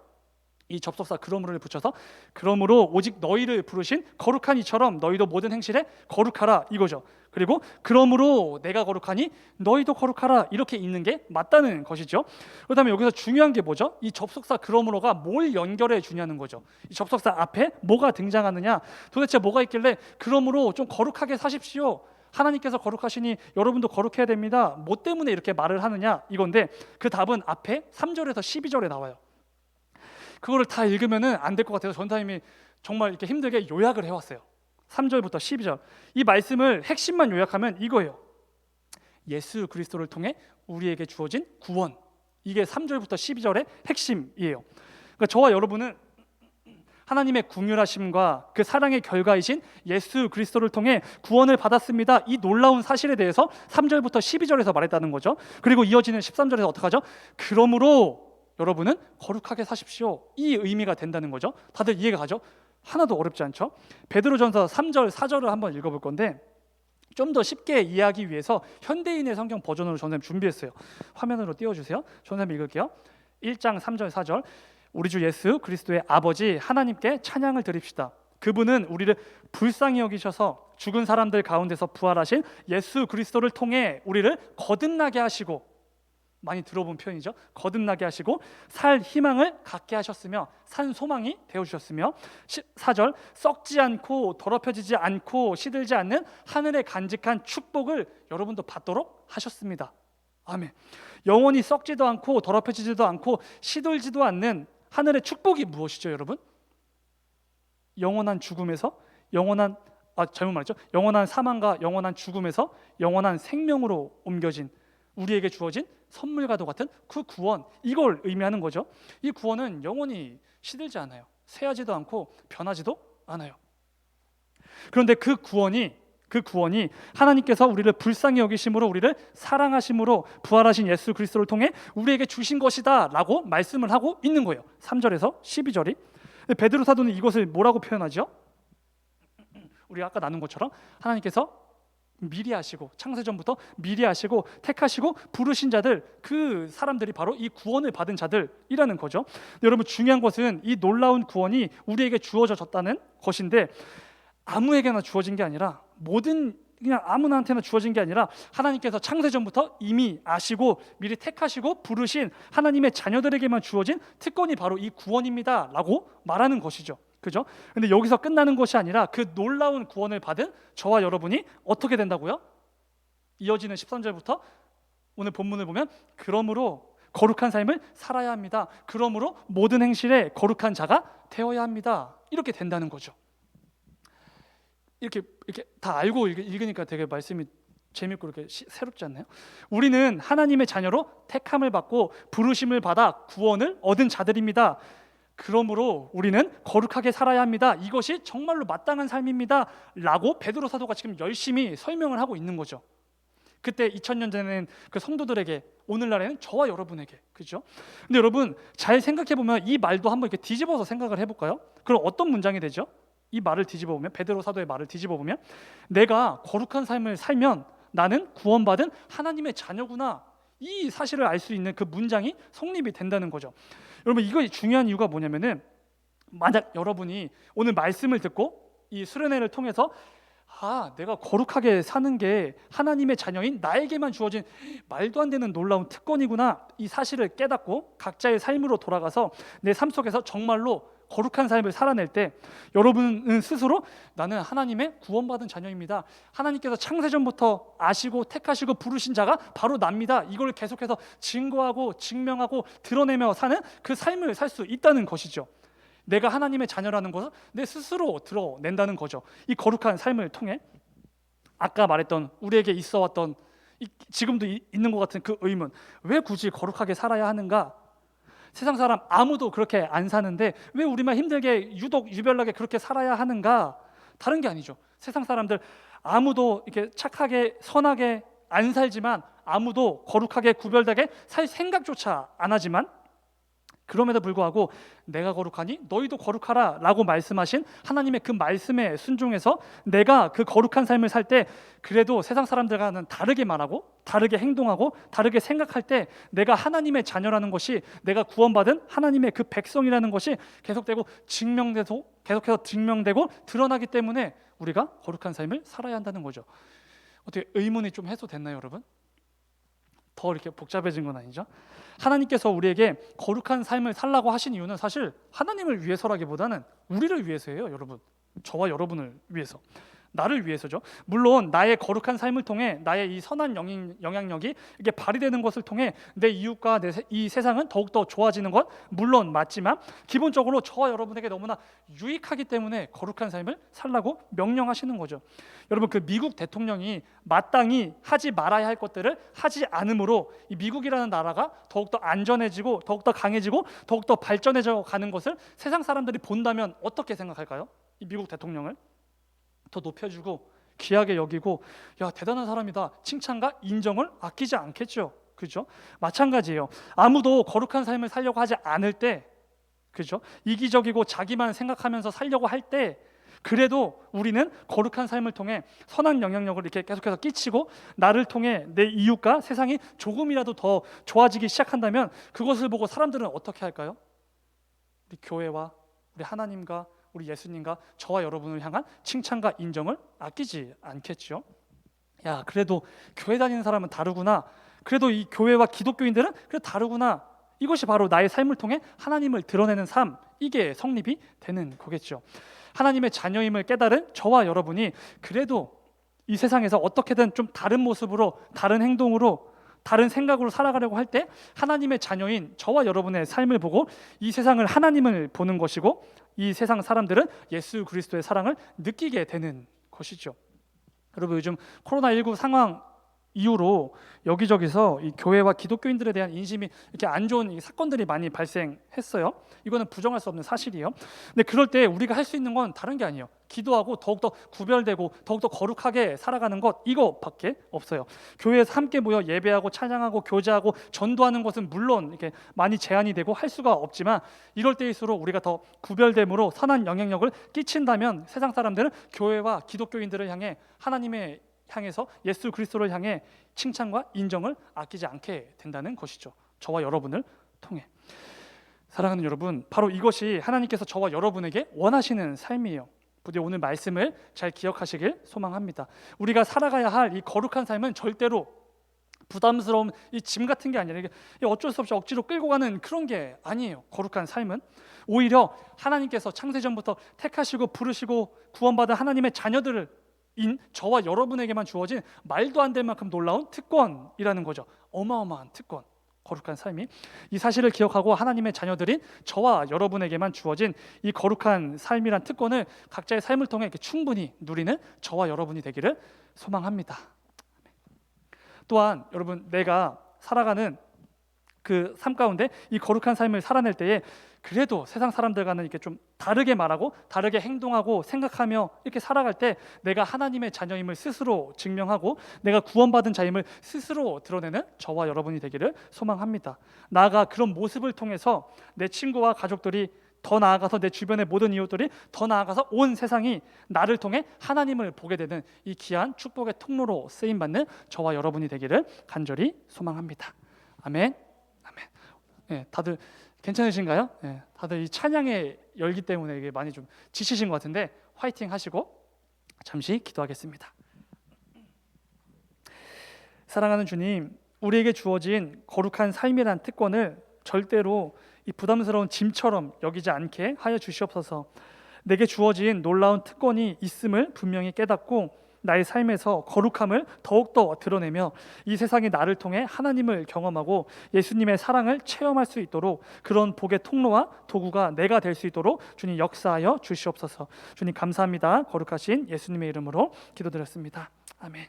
이 접속사 그러므로를 붙여서 그러므로 오직 너희를 부르신 거룩한 이처럼 너희도 모든 행실에 거룩하라 이거죠. 그리고 그러므로 내가 거룩하니 너희도 거룩하라 이렇게 읽는 게 맞다는 것이죠. 그렇다면 여기서 중요한 게 뭐죠? 이 접속사 그러므로가 뭘 연결해 주냐는 거죠. 이 접속사 앞에 뭐가 등장하느냐, 도대체 뭐가 있길래 그러므로 좀 거룩하게 사십시오, 하나님께서 거룩하시니 여러분도 거룩해야 됩니다, 뭐 때문에 이렇게 말을 하느냐 이건데, 그 답은 앞에 3절에서 12절에 나와요. 그거를 다 읽으면은 안 될 것 같아서 전사님이 정말 이렇게 힘들게 요약을 해왔어요. 3절부터 12절 이 말씀을 핵심만 요약하면 이거예요. 예수 그리스도를 통해 우리에게 주어진 구원, 이게 3절부터 12절의 핵심이에요. 그러니까 저와 여러분은 하나님의 긍휼하심과 그 사랑의 결과이신 예수 그리스도를 통해 구원을 받았습니다. 이 놀라운 사실에 대해서 3절부터 12절에서 말했다는 거죠. 그리고 이어지는 13절에서 어떻게 하죠? 그러므로 여러분은 거룩하게 사십시오, 이 의미가 된다는 거죠. 다들 이해가 가죠? 하나도 어렵지 않죠? 베드로전서 3절 4절을 한번 읽어볼 건데 좀 더 쉽게 이해하기 위해서 현대인의 성경 버전으로 전사님 준비했어요. 화면으로 띄워주세요. 전사님 읽을게요. 1장 3절 4절 우리 주 예수 그리스도의 아버지 하나님께 찬양을 드립시다. 그분은 우리를 불쌍히 여기셔서 죽은 사람들 가운데서 부활하신 예수 그리스도를 통해 우리를 거듭나게 하시고, 많이 들어본 표현이죠. 거듭나게 하시고 살 희망을 갖게 하셨으며 산 소망이 되어주셨으며, 4절 썩지 않고 더럽혀지지 않고 시들지 않는 하늘의 간직한 축복을 여러분도 받도록 하셨습니다. 아멘. 영원히 썩지도 않고 더럽혀지지도 않고 시들지도 않는 하늘의 축복이 무엇이죠, 여러분? 영원한 죽음에서 잘못 말했죠. 영원한 사망과 영원한 죽음에서 영원한 생명으로 옮겨진, 우리에게 주어진 선물과도 같은 그 구원, 이걸 의미하는 거죠. 이 구원은 영원히 시들지 않아요. 쇠하지도 않고 변하지도 않아요. 그런데 그 구원이 하나님께서 우리를 불쌍히 여기심으로, 우리를 사랑하심으로 부활하신 예수 그리스도를 통해 우리에게 주신 것이다 라고 말씀을 하고 있는 거예요. 3절에서 12절이. 베드로 사도는 이것을 뭐라고 표현하죠? 우리가 아까 나눈 것처럼 하나님께서 미리 하시고, 창세전부터 미리 하시고 택하시고 부르신 자들, 그 사람들이 바로 이 구원을 받은 자들이라는 거죠. 여러분 중요한 것은 이 놀라운 구원이 우리에게 주어졌다는 것인데, 아무에게나 주어진 게 아니라, 그냥 아무나한테나 주어진 게 아니라 하나님께서 창세전부터 이미 아시고 미리 택하시고 부르신 하나님의 자녀들에게만 주어진 특권이 바로 이 구원입니다 라고 말하는 것이죠. 그죠? 근데 여기서 끝나는 것이 아니라 그 놀라운 구원을 받은 저와 여러분이 어떻게 된다고요? 이어지는 13절부터 오늘 본문을 보면 그러므로 거룩한 삶을 살아야 합니다. 그러므로 모든 행실에 거룩한 자가 되어야 합니다. 이렇게 된다는 거죠. 이렇게 다 알고 읽으니까 되게 말씀이 재밌고 이렇게 새롭지 않나요? 우리는 하나님의 자녀로 택함을 받고 부르심을 받아 구원을 얻은 자들입니다. 그러므로 우리는 거룩하게 살아야 합니다. 이것이 정말로 마땅한 삶입니다 라고 베드로 사도가 지금 열심히 설명을 하고 있는 거죠. 그때 2000년 전에는 그 성도들에게, 오늘날에는 저와 여러분에게, 그죠? 근데 여러분 잘 생각해 보면 이 말도 한번 이렇게 뒤집어서 생각을 해볼까요? 그럼 어떤 문장이 되죠? 이 말을 뒤집어 보면, 베드로 사도의 말을 뒤집어 보면, 내가 거룩한 삶을 살면 나는 구원받은 하나님의 자녀구나, 이 사실을 알 수 있는 그 문장이 성립이 된다는 거죠. 여러분 이거 중요한 이유가 뭐냐면은, 만약 여러분이 오늘 말씀을 듣고 이 수련회를 통해서 내가 거룩하게 사는 게 하나님의 자녀인 나에게만 주어진 말도 안 되는 놀라운 특권이구나, 이 사실을 깨닫고 각자의 삶으로 돌아가서 내 삶 속에서 정말로 거룩한 삶을 살아낼 때, 여러분은 스스로 나는 하나님의 구원받은 자녀입니다, 하나님께서 창세전부터 아시고 택하시고 부르신 자가 바로 납니다, 이걸 계속해서 증거하고 증명하고 드러내며 사는 그 삶을 살 수 있다는 것이죠. 내가 하나님의 자녀라는 것을 내 스스로 드러낸다는 거죠, 이 거룩한 삶을 통해. 아까 말했던 우리에게 있어왔던 지금도 있는 것 같은 그 의문, 왜 굳이 거룩하게 살아야 하는가? 세상 사람 아무도 그렇게 안 사는데 왜 우리만 힘들게 유독 유별나게 그렇게 살아야 하는가? 다른 게 아니죠. 세상 사람들 아무도 이렇게 착하게 선하게 안 살지만, 아무도 거룩하게 구별되게 살 생각조차 안 하지만, 그럼에도 불구하고 내가 거룩하니 너희도 거룩하라 라고 말씀하신 하나님의 그 말씀에 순종해서 내가 그 거룩한 삶을 살 때, 그래도 세상 사람들과는 다르게 말하고 다르게 행동하고 다르게 생각할 때 내가 하나님의 자녀라는 것이, 내가 구원받은 하나님의 그 백성이라는 것이 계속해서 증명되고 드러나기 때문에 우리가 거룩한 삶을 살아야 한다는 거죠. 어떻게 의문이 좀 해소됐나요, 여러분? 더 이렇게 복잡해진 건 아니죠? 하나님께서 우리에게 거룩한 삶을 살라고 하신 이유는 사실 하나님을 위해서라기보다는 우리를 위해서예요, 여러분. 저와 여러분을 위해서, 나를 위해서죠. 물론 나의 거룩한 삶을 통해 나의 이 선한 영향력이 이게 발휘되는 것을 통해 내 이웃과 이 세상은 더욱더 좋아지는 것 물론 맞지만, 기본적으로 저와 여러분에게 너무나 유익하기 때문에 거룩한 삶을 살라고 명령하시는 거죠. 여러분, 그 미국 대통령이 마땅히 하지 말아야 할 것들을 하지 않으므로 이 미국이라는 나라가 더욱더 안전해지고 더욱더 강해지고 더욱더 발전해져 가는 것을 세상 사람들이 본다면 어떻게 생각할까요? 이 미국 대통령을 더 높여주고 귀하게 여기고, 야, 대단한 사람이다, 칭찬과 인정을 아끼지 않겠죠. 그죠? 마찬가지예요. 아무도 거룩한 삶을 살려고 하지 않을 때, 그죠? 이기적이고 자기만 생각하면서 살려고 할 때, 그래도 우리는 거룩한 삶을 통해 선한 영향력을 이렇게 계속해서 끼치고 나를 통해 내 이웃과 세상이 조금이라도 더 좋아지기 시작한다면, 그것을 보고 사람들은 어떻게 할까요? 우리 교회와 우리 하나님과 우리 예수님과 저와 여러분을 향한 칭찬과 인정을 아끼지 않겠죠. 야, 그래도 교회 다니는 사람은 다르구나, 그래도 이 교회와 기독교인들은 그래 다르구나, 이것이 바로 나의 삶을 통해 하나님을 드러내는 삶, 이게 성립이 되는 거겠죠. 하나님의 자녀임을 깨달은 저와 여러분이 그래도 이 세상에서 어떻게든 좀 다른 모습으로, 다른 행동으로, 다른 생각으로 살아가려고 할 때 하나님의 자녀인 저와 여러분의 삶을 보고 이 세상을 하나님을 보는 것이고, 이 세상 사람들은 예수 그리스도의 사랑을 느끼게 되는 것이죠. 여러분, 요즘 코로나19 상황 이후로 여기저기서 이 교회와 기독교인들에 대한 인심이 이렇게 안 좋은 이 사건들이 많이 발생했어요. 이거는 부정할 수 없는 사실이에요. 근데 그럴 때 우리가 할 수 있는 건 다른 게 아니에요. 기도하고 더욱더 구별되고 더욱더 거룩하게 살아가는 것, 이거밖에 없어요. 교회에서 함께 모여 예배하고 찬양하고 교제하고 전도하는 것은 물론 이렇게 많이 제한이 되고 할 수가 없지만, 이럴 때일수록 우리가 더 구별됨으로 선한 영향력을 끼친다면 세상 사람들은 교회와 기독교인들을 향해 하나님의 향해서 예수 그리스도를 향해 칭찬과 인정을 아끼지 않게 된다는 것이죠. 저와 여러분을 통해. 사랑하는 여러분, 바로 이것이 하나님께서 저와 여러분에게 원하시는 삶이에요. 부디 오늘 말씀을 잘 기억하시길 소망합니다. 우리가 살아가야 할 이 거룩한 삶은 절대로 부담스러운 이 짐 같은 게 아니라, 이게 어쩔 수 없이 억지로 끌고 가는 그런 게 아니에요. 거룩한 삶은 오히려 하나님께서 창세전부터 택하시고 부르시고 구원받은 하나님의 자녀들을 저와 여러분에게만 주어진 말도 안 될 만큼 놀라운 특권이라는 거죠. 어마어마한 특권, 거룩한 삶이. 이 사실을 기억하고 하나님의 자녀들인 저와 여러분에게만 주어진 이 거룩한 삶이란 특권을 각자의 삶을 통해 이렇게 충분히 누리는 저와 여러분이 되기를 소망합니다. 또한 여러분, 내가 살아가는 그 삶 가운데 이 거룩한 삶을 살아낼 때에 그래도 세상 사람들과는 이렇게 좀 다르게 말하고 다르게 행동하고 생각하며 이렇게 살아갈 때 내가 하나님의 자녀임을 스스로 증명하고 내가 구원받은 자임을 스스로 드러내는 저와 여러분이 되기를 소망합니다. 나아가 그런 모습을 통해서 내 친구와 가족들이, 더 나아가서 내 주변의 모든 이웃들이, 더 나아가서 온 세상이 나를 통해 하나님을 보게 되는 이 귀한 축복의 통로로 쓰임받는 저와 여러분이 되기를 간절히 소망합니다. 아멘. 아멘. 네, 다들 괜찮으신가요? 네, 다들 이 찬양의 열기 때문에 이게 많이 좀 지치신 것 같은데 화이팅 하시고 잠시 기도하겠습니다. 사랑하는 주님, 우리에게 주어진 거룩한 삶이란 특권을 절대로 이 부담스러운 짐처럼 여기지 않게 하여 주시옵소서. 내게 주어진 놀라운 특권이 있음을 분명히 깨닫고 나의 삶에서 거룩함을 더욱더 드러내며 이 세상이 나를 통해 하나님을 경험하고 예수님의 사랑을 체험할 수 있도록 그런 복의 통로와 도구가 내가 될 수 있도록 주님 역사하여 주시옵소서. 주님 감사합니다. 거룩하신 예수님의 이름으로 기도드렸습니다. 아멘.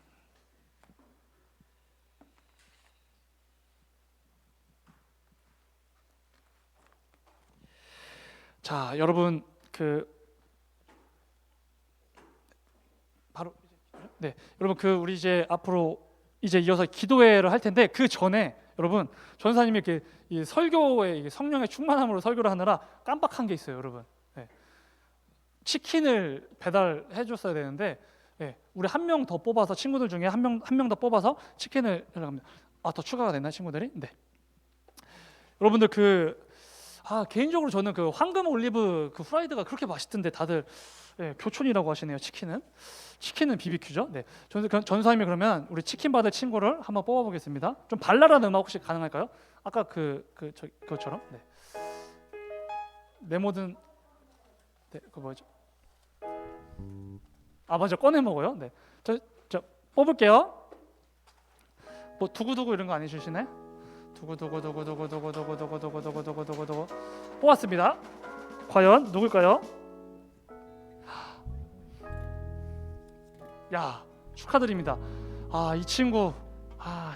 자, 여러분 여러분 우리 이제 앞으로 이제 이어서 기도회를 할 텐데 그 전에 여러분 전사님이 이 설교에 성령의 충만함으로 설교를 하느라 깜빡한 게 있어요, 여러분. 네. 치킨을 배달해 줬어야 되는데 우리 한 명 더 뽑아서 친구들 중에 한 명 더 뽑아서 치킨을 합니다. 더 추가가 됐나 친구들이? 네. 여러분들 개인적으로 저는 황금 올리브 프라이드가 그렇게 맛있던데 다들 교촌이라고 하시네요. 치킨은 BBQ죠. 네. 전사님이 그러면 우리 치킨 받을 친구를 한번 뽑아보겠습니다. 좀 발랄한 음악 혹시 가능할까요? 아까 그것처럼. 네. 내 모든 그거 뭐죠? 맞아, 꺼내 먹어요. 네. 저 뽑을게요. 뭐 두구두구 이런 거 안 해주시네? 두구두구두구두구두구두구두구두구두구두구두구 뽑았습니다. 과연 누굴까요? 야, 축하드립니다. 이 친구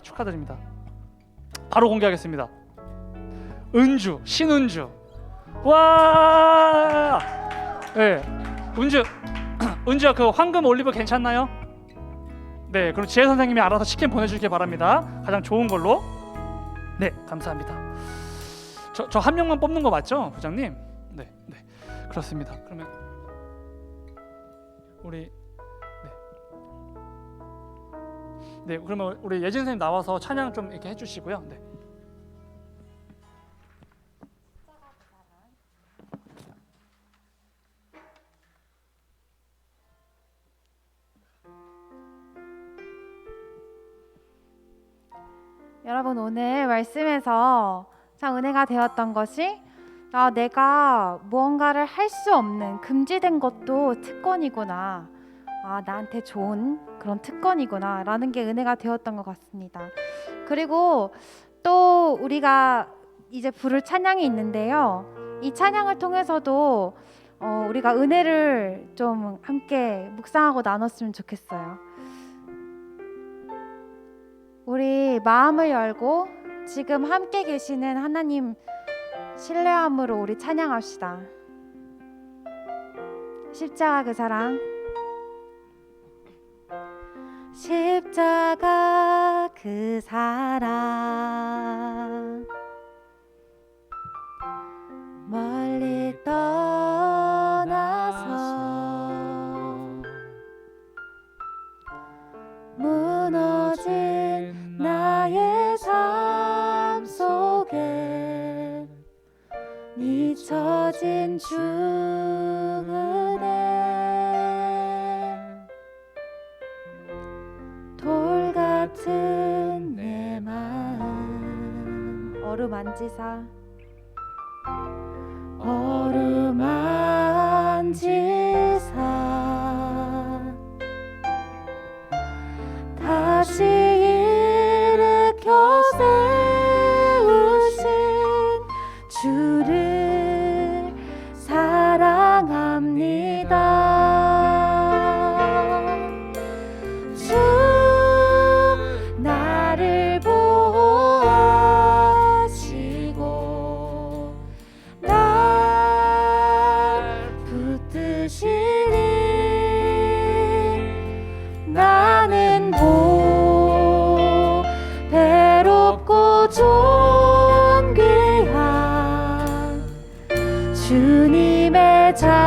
축하드립니다. 바로 공개하겠습니다. 신은주. 와, 네, 은주야 황금 올리브 괜찮나요? 네, 그럼 지혜 선생님이 알아서 치킨 보내주시기 바랍니다. 가장 좋은 걸로. 네, 감사합니다. 저 한 명만 뽑는 거 맞죠, 부장님? 네, 그렇습니다. 그러면 그러면 우리 예진 선생님 나와서 찬양 좀 이렇게 해주시고요. 네. 여러분, 오늘 말씀에서 참 은혜가 되었던 것이 내가 무언가를 할 수 없는 금지된 것도 특권이구나, 나한테 좋은 그런 특권이구나 라는 게 은혜가 되었던 것 같습니다. 그리고 또 우리가 이제 부를 찬양이 있는데요, 이 찬양을 통해서도 우리가 은혜를 좀 함께 묵상하고 나눴으면 좋겠어요. 우리 마음을 열고 지금 함께 계시는 하나님 신뢰함으로 우리 찬양합시다. 십자가 그 사랑. 십자가 그 사랑 멀리 떠나서 무너진 나의 삶 속에 잊혀진 주 은혜 돌 같은 내 마음 어루만지사 다시 일으켜 세우신 주를 사랑합니다. 주 나를 보호하시고 날 붙드시니 나는 배롭고 존귀한 주님의 자녀라.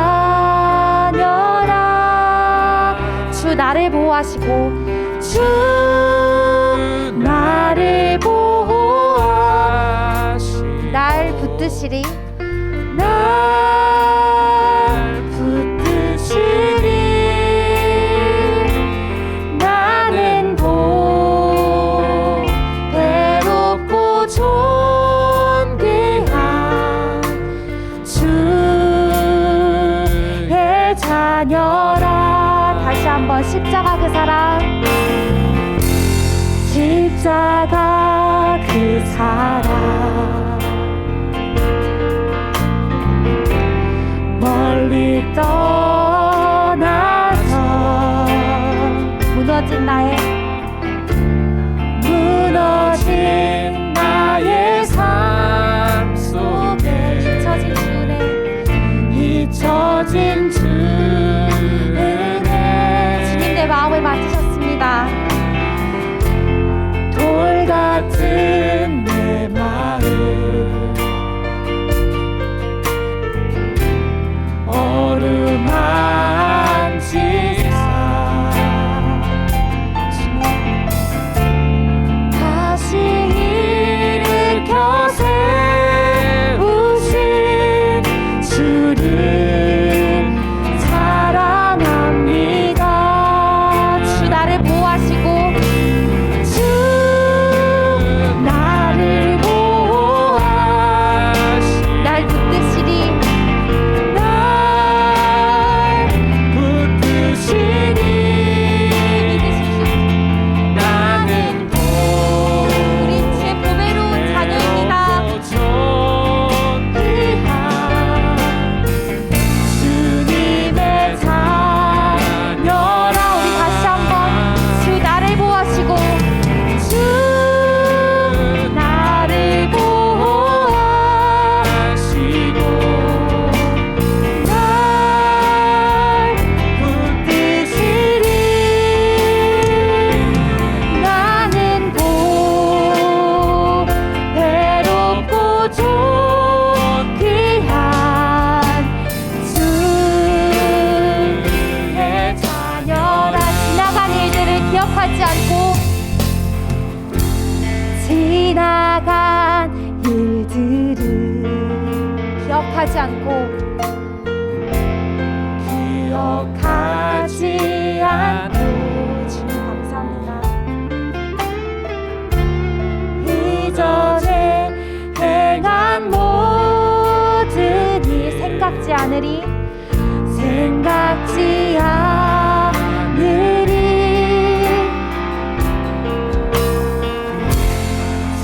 주 나를 보호하시고 주 나를 보호하시고 날 붙드시리 날 붙드시리 나는 배롭고 존귀한 주의 자녀라. 다시 한번 십자가 그 사랑, 십자가 그 사랑, 멀리 떠나서 무너진 나의 삶 속에 잊혀진 주 은혜. 주님 내 마음을 만지셨습니다. 돌 같은 내 마음 어루만지사 다시 일으켜 세우신 주를 사랑합니다. 주 나를 보호하시고, 주 나를 보호하시고 날 붙드시리, 날 붙드시니 나는 우린 주의 보배로운 자녀입니다. 존귀한 주님의 자녀라. 우리 다시 한번 주 나를 보호하시고, 주 나를 보호하시고 날 붙드시리. 나는 보배롭고 존귀한 주의 자녀라. 지나간 일들을 기억하지 않고, 지나간 일들을 기억하지 않고, 기억하지 않고, 주님 감사합니다. 이전에 행한 모든 일 생각지 않으리, 생각지 않으리.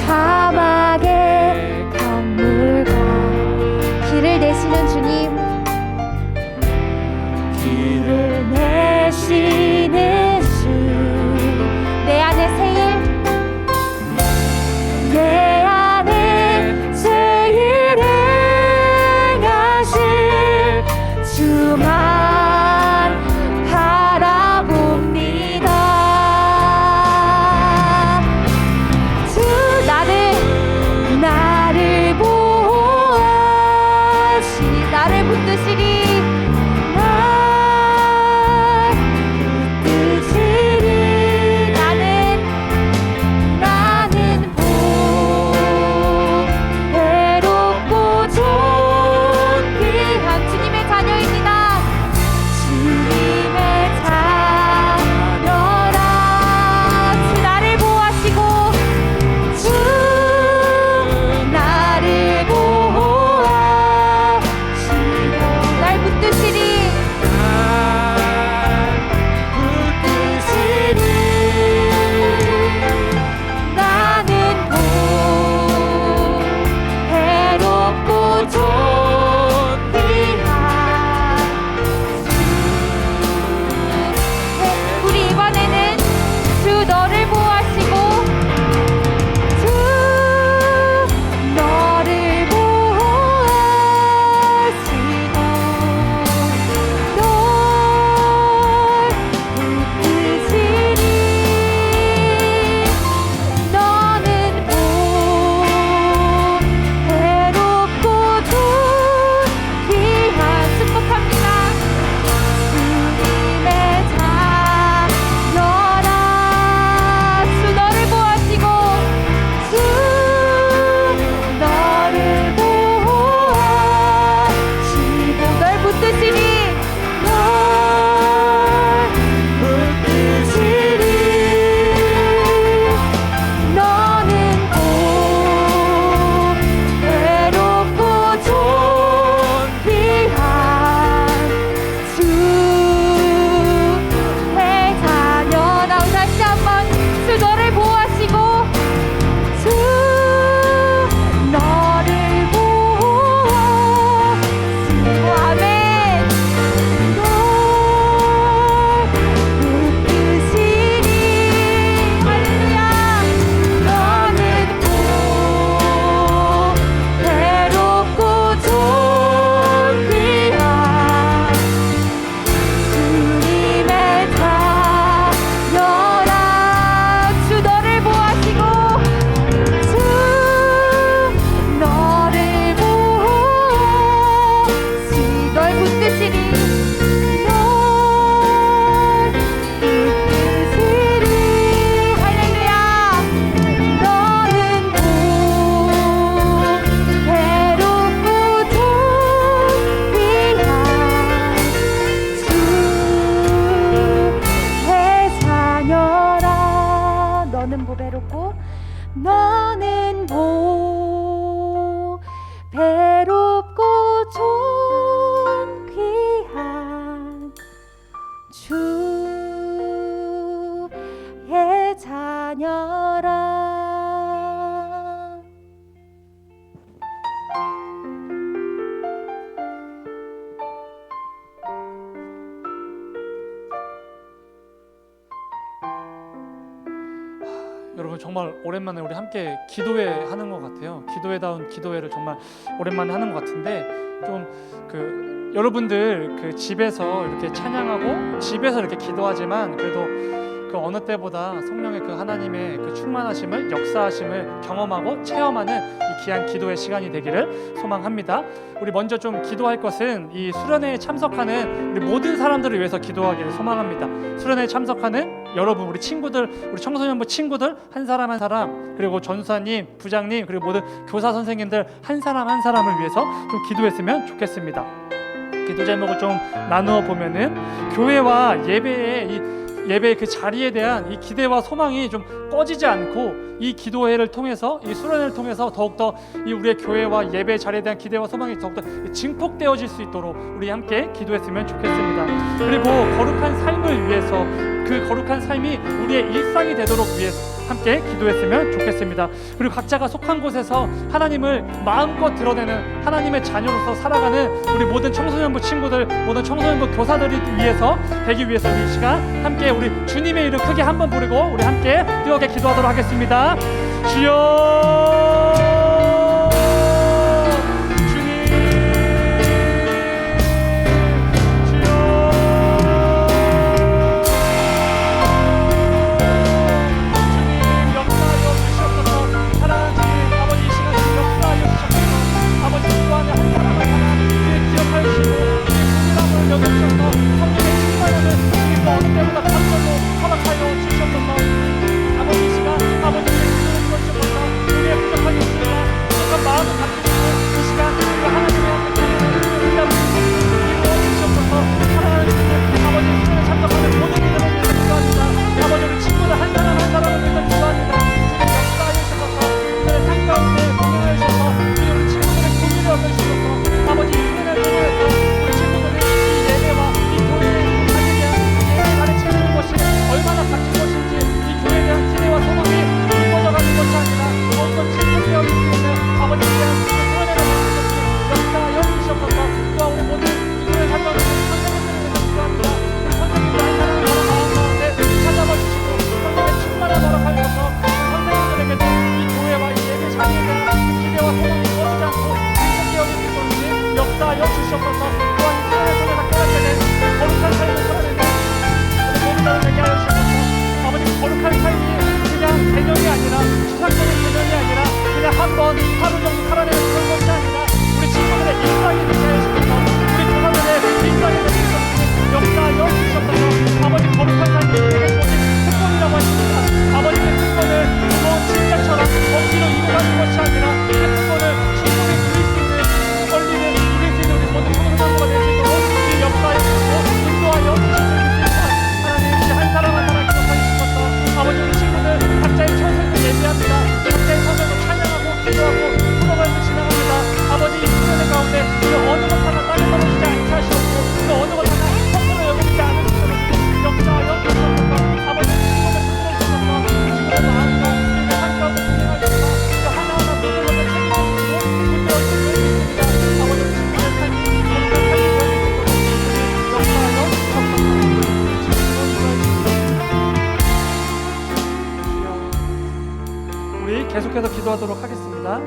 사막의 강물과 길을 내시는 주님, 길을 내시는 주, 내 안에 새일, 내 안에 새일 행하실 주만 너는 배롭고 존귀한 주의 자녀라. 여러분 정말 오랜만에 우리 함께 기도회 하는 것 같아요. 기도회다운 기도회를 정말 오랜만에 하는 것 같은데 좀 여러분들 집에서 이렇게 찬양하고 집에서 이렇게 기도하지만 그래도 그 어느 때보다 성령의 하나님의 충만하심을 역사하심을 경험하고 체험하는 이 귀한 기도의 시간이 되기를 소망합니다. 우리 먼저 좀 기도할 것은 이 수련회에 참석하는 우리 모든 사람들을 위해서 기도하기를 소망합니다. 수련회에 참석하는 여러분, 우리 친구들, 우리 청소년부 친구들 한 사람 한 사람, 그리고 전사님, 부장님, 그리고 모든 교사 선생님들 한 사람 한 사람을 위해서 좀 기도했으면 좋겠습니다. 기도 제목을 좀 나누어 보면은 교회와 예배의 그 자리에 대한 이 기대와 소망이 좀 꺼지지 않고 이 기도회를 통해서 이 수련회를 통해서 더욱더 이 우리의 교회와 예배 자리에 대한 기대와 소망이 더욱더 증폭되어질 수 있도록 우리 함께 기도했으면 좋겠습니다. 그리고 거룩한 삶을 위해서 그 거룩한 삶이 우리의 일상이 되도록 위해서 함께 기도했으면 좋겠습니다. 그리고 각자가 속한 곳에서 하나님을 마음껏 드러내는 하나님의 자녀로서 살아가는 우리 모든 청소년부 친구들, 모든 청소년부 교사들이 위해서 되기 위해서 이 시간 함께 우리 주님의 이름 크게 한번 부르고 우리 함께 뜨겁게 기도하도록 하겠습니다. 주여 계속해서 기도하도록 하겠습니다.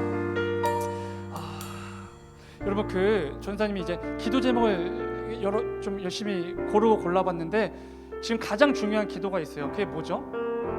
여러분 전사님이 이제 기도 제목을 좀 열심히 고르고 골라봤는데 지금 가장 중요한 기도가 있어요. 그게 뭐죠?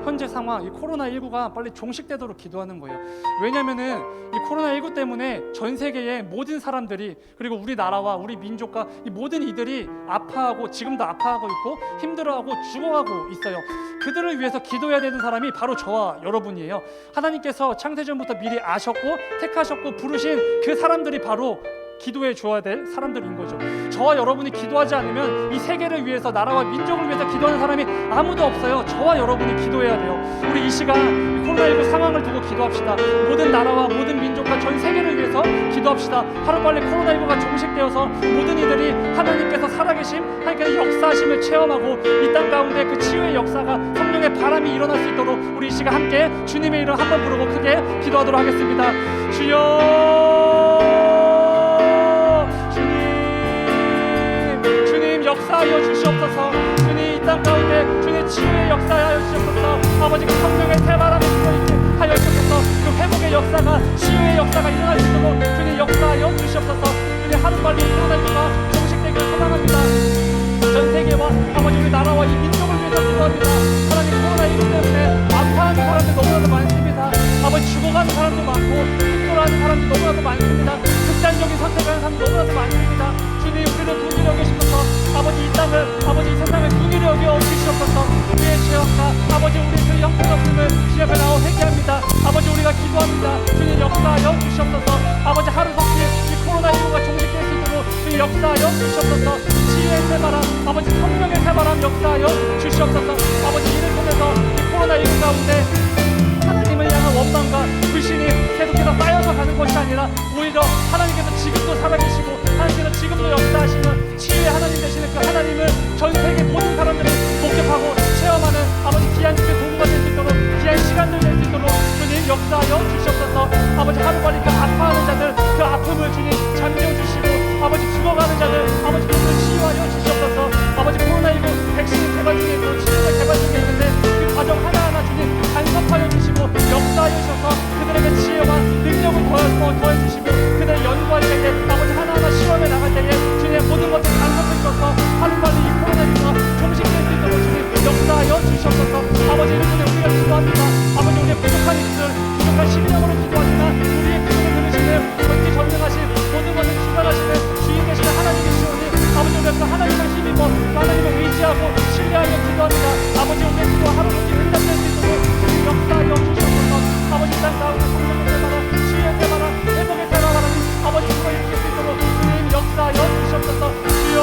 현재 상황, 이 코로나19가 빨리 종식되도록 기도하는 거예요. 왜냐면은 이 코로나19 때문에 전 세계의 모든 사람들이, 그리고 우리나라와 우리 민족과 이 모든 이들이 아파하고 지금도 아파하고 있고 힘들어하고 죽어가고 있어요. 그들을 위해서 기도해야 되는 사람이 바로 저와 여러분이에요. 하나님께서 창세전부터 미리 아셨고 택하셨고 부르신 그 사람들이 바로 기도해 줘야 될 사람들인 거죠. 저와 여러분이 기도하지 않으면 이 세계를 위해서, 나라와 민족을 위해서 기도하는 사람이 아무도 없어요. 저와 여러분이 기도해야 돼요. 우리 이 시간 코로나19 상황을 두고 기도합시다. 모든 나라와 모든 민족과 전 세계를 위해서 기도합시다. 하루빨리 코로나19가 종식되어서 모든 이들이 하나님께서 살아계심, 하나님께서 역사하심을 체험하고 이 땅 가운데 그 치유의 역사가, 성령의 바람이 일어날 수 있도록 우리 이 시간 함께 주님의 이름 한번 부르고 크게 기도하도록 하겠습니다. 주여, 주님 역사하여 주시옵소서. 주님 이 땅 가운데 주님 치유의 역사하여 주시옵소서. 아버지 그 성령의 대바람이 불어있게 하여 주옵소서. 그 회복의 역사가, 치유의 역사가 일어날 수 있도록 주님 역사하여 주시옵소서. 주님 하루빨리 코로나19가 종식되기를 소망합니다. 전 세계와 아버지 우리 나라와 이 민족을 위해서 기도합니다. 하나님 코로나19 때문에 아파하는 사람들 너무나도 많습니다. 아버지 죽어가는 사람도 많고 힘들어하는 사람도 너무나도 많습니다. 극단적인 선택하는 사람도 너무나도 많습니다. 주님 우리를 눈이 여기시면서 아버지 이 땅을, 아버지 이 세상을 눈이 여겨 주시옵소서. 우리의 죄악과 아버지 우리의 그 형편없음을 주님 앞에 나와 회개합니다. 아버지 우리가 기도합니다. 주님 역사하여 주시옵소서. 아버지 하루속히 이 코로나19가 종식될 수 있도록 주님 역사하여 주시옵소서. 치유의 새바람, 아버지 성령의 새바람 역사하여 주시옵소서. 아버지 이를 통해서 이 코로나19 가운데 하나님을 향한 원망과 불신이 계속해서 쌓여서 가는 것이 아니라 오히려 하나님께서 지금도 살아계시고 하나님께서 지금도 역사하시는 치유의 하나님 되시는 그 하나님을 전 세계 모든 사람들이 목격하고 체험하는 아버지 귀한 그 도구가 될 수 있도록, 귀한 시간들 될 수 있도록 주님 역사하여 주시옵소서. 아버지 하루빨리 그 아파하는 자들 그 아픔을 주님 잠재워주시고 아버지 죽어가는 자들 아버지 그들을 치유하여 주시옵소서. 아버지 코로나19 백신이 개발 중에 있고 치료가 개발 중에 있는데 그 과정 하나하나 주님 간섭하여 주시고 역사하여 주셔서 그들에게 지혜와 능력을 더해주시고 그들의 연구할 때에 아버지 하나하나 실험해 나갈 때에 주님의 모든 것을 간섭해 주셔서 하루빨리 이 코로나19가 종식될 수 있도록 주님 역사하여 주시옵소서. 아버지 이를 통해 우리가 기도합니다. 아버지 우리의 부족한 이들, 부족한 심령으로 기도하지만 우리의 기도를 들으시는 전지전능하신 모든 것을 주관하시는 주인 되시는 하나님이시오니 아버지 우리가 그 하나님을 힘입어 그 하나님을 의지하고 신뢰하여 기도합니다. 아버지 우리의 기도 하루속히 응답될 수 있도록 주님 역사하여 주시옵소서. 아버지 땅 가운데 성령의 대바람, 치유의 대바람, 회복의 대바람이 아버지 불어일으킬 수 있도록 주님 역사하여 주시옵소서. 주여,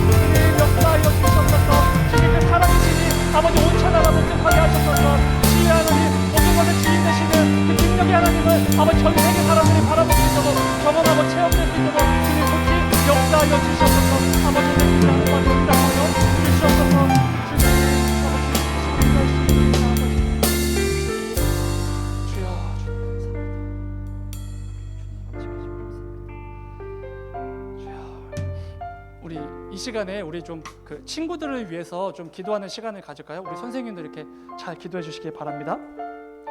주님 역사하여 주시옵소서. 주님 그 살아계시니 아버지 온 천하가 목격하게 하셨소서. 치유의 하나님, 모든 것을 주인 되시는 그 능력의 하나님을 아버지 전 세계 사람들이 바라볼 수 있도록 경험하고 체험될 수 있도록 주님 속히 역사하여 주시옵소서. 아버지 우리의 기도를 한번 응답하여 주시옵소서. 주님 아버지 주여 우리 이 시간에 우리 좀 그 친구들을 위해서 좀 기도하는 시간을 가질까요? 우리 선생님들 이렇게 잘 기도해 주시기 바랍니다.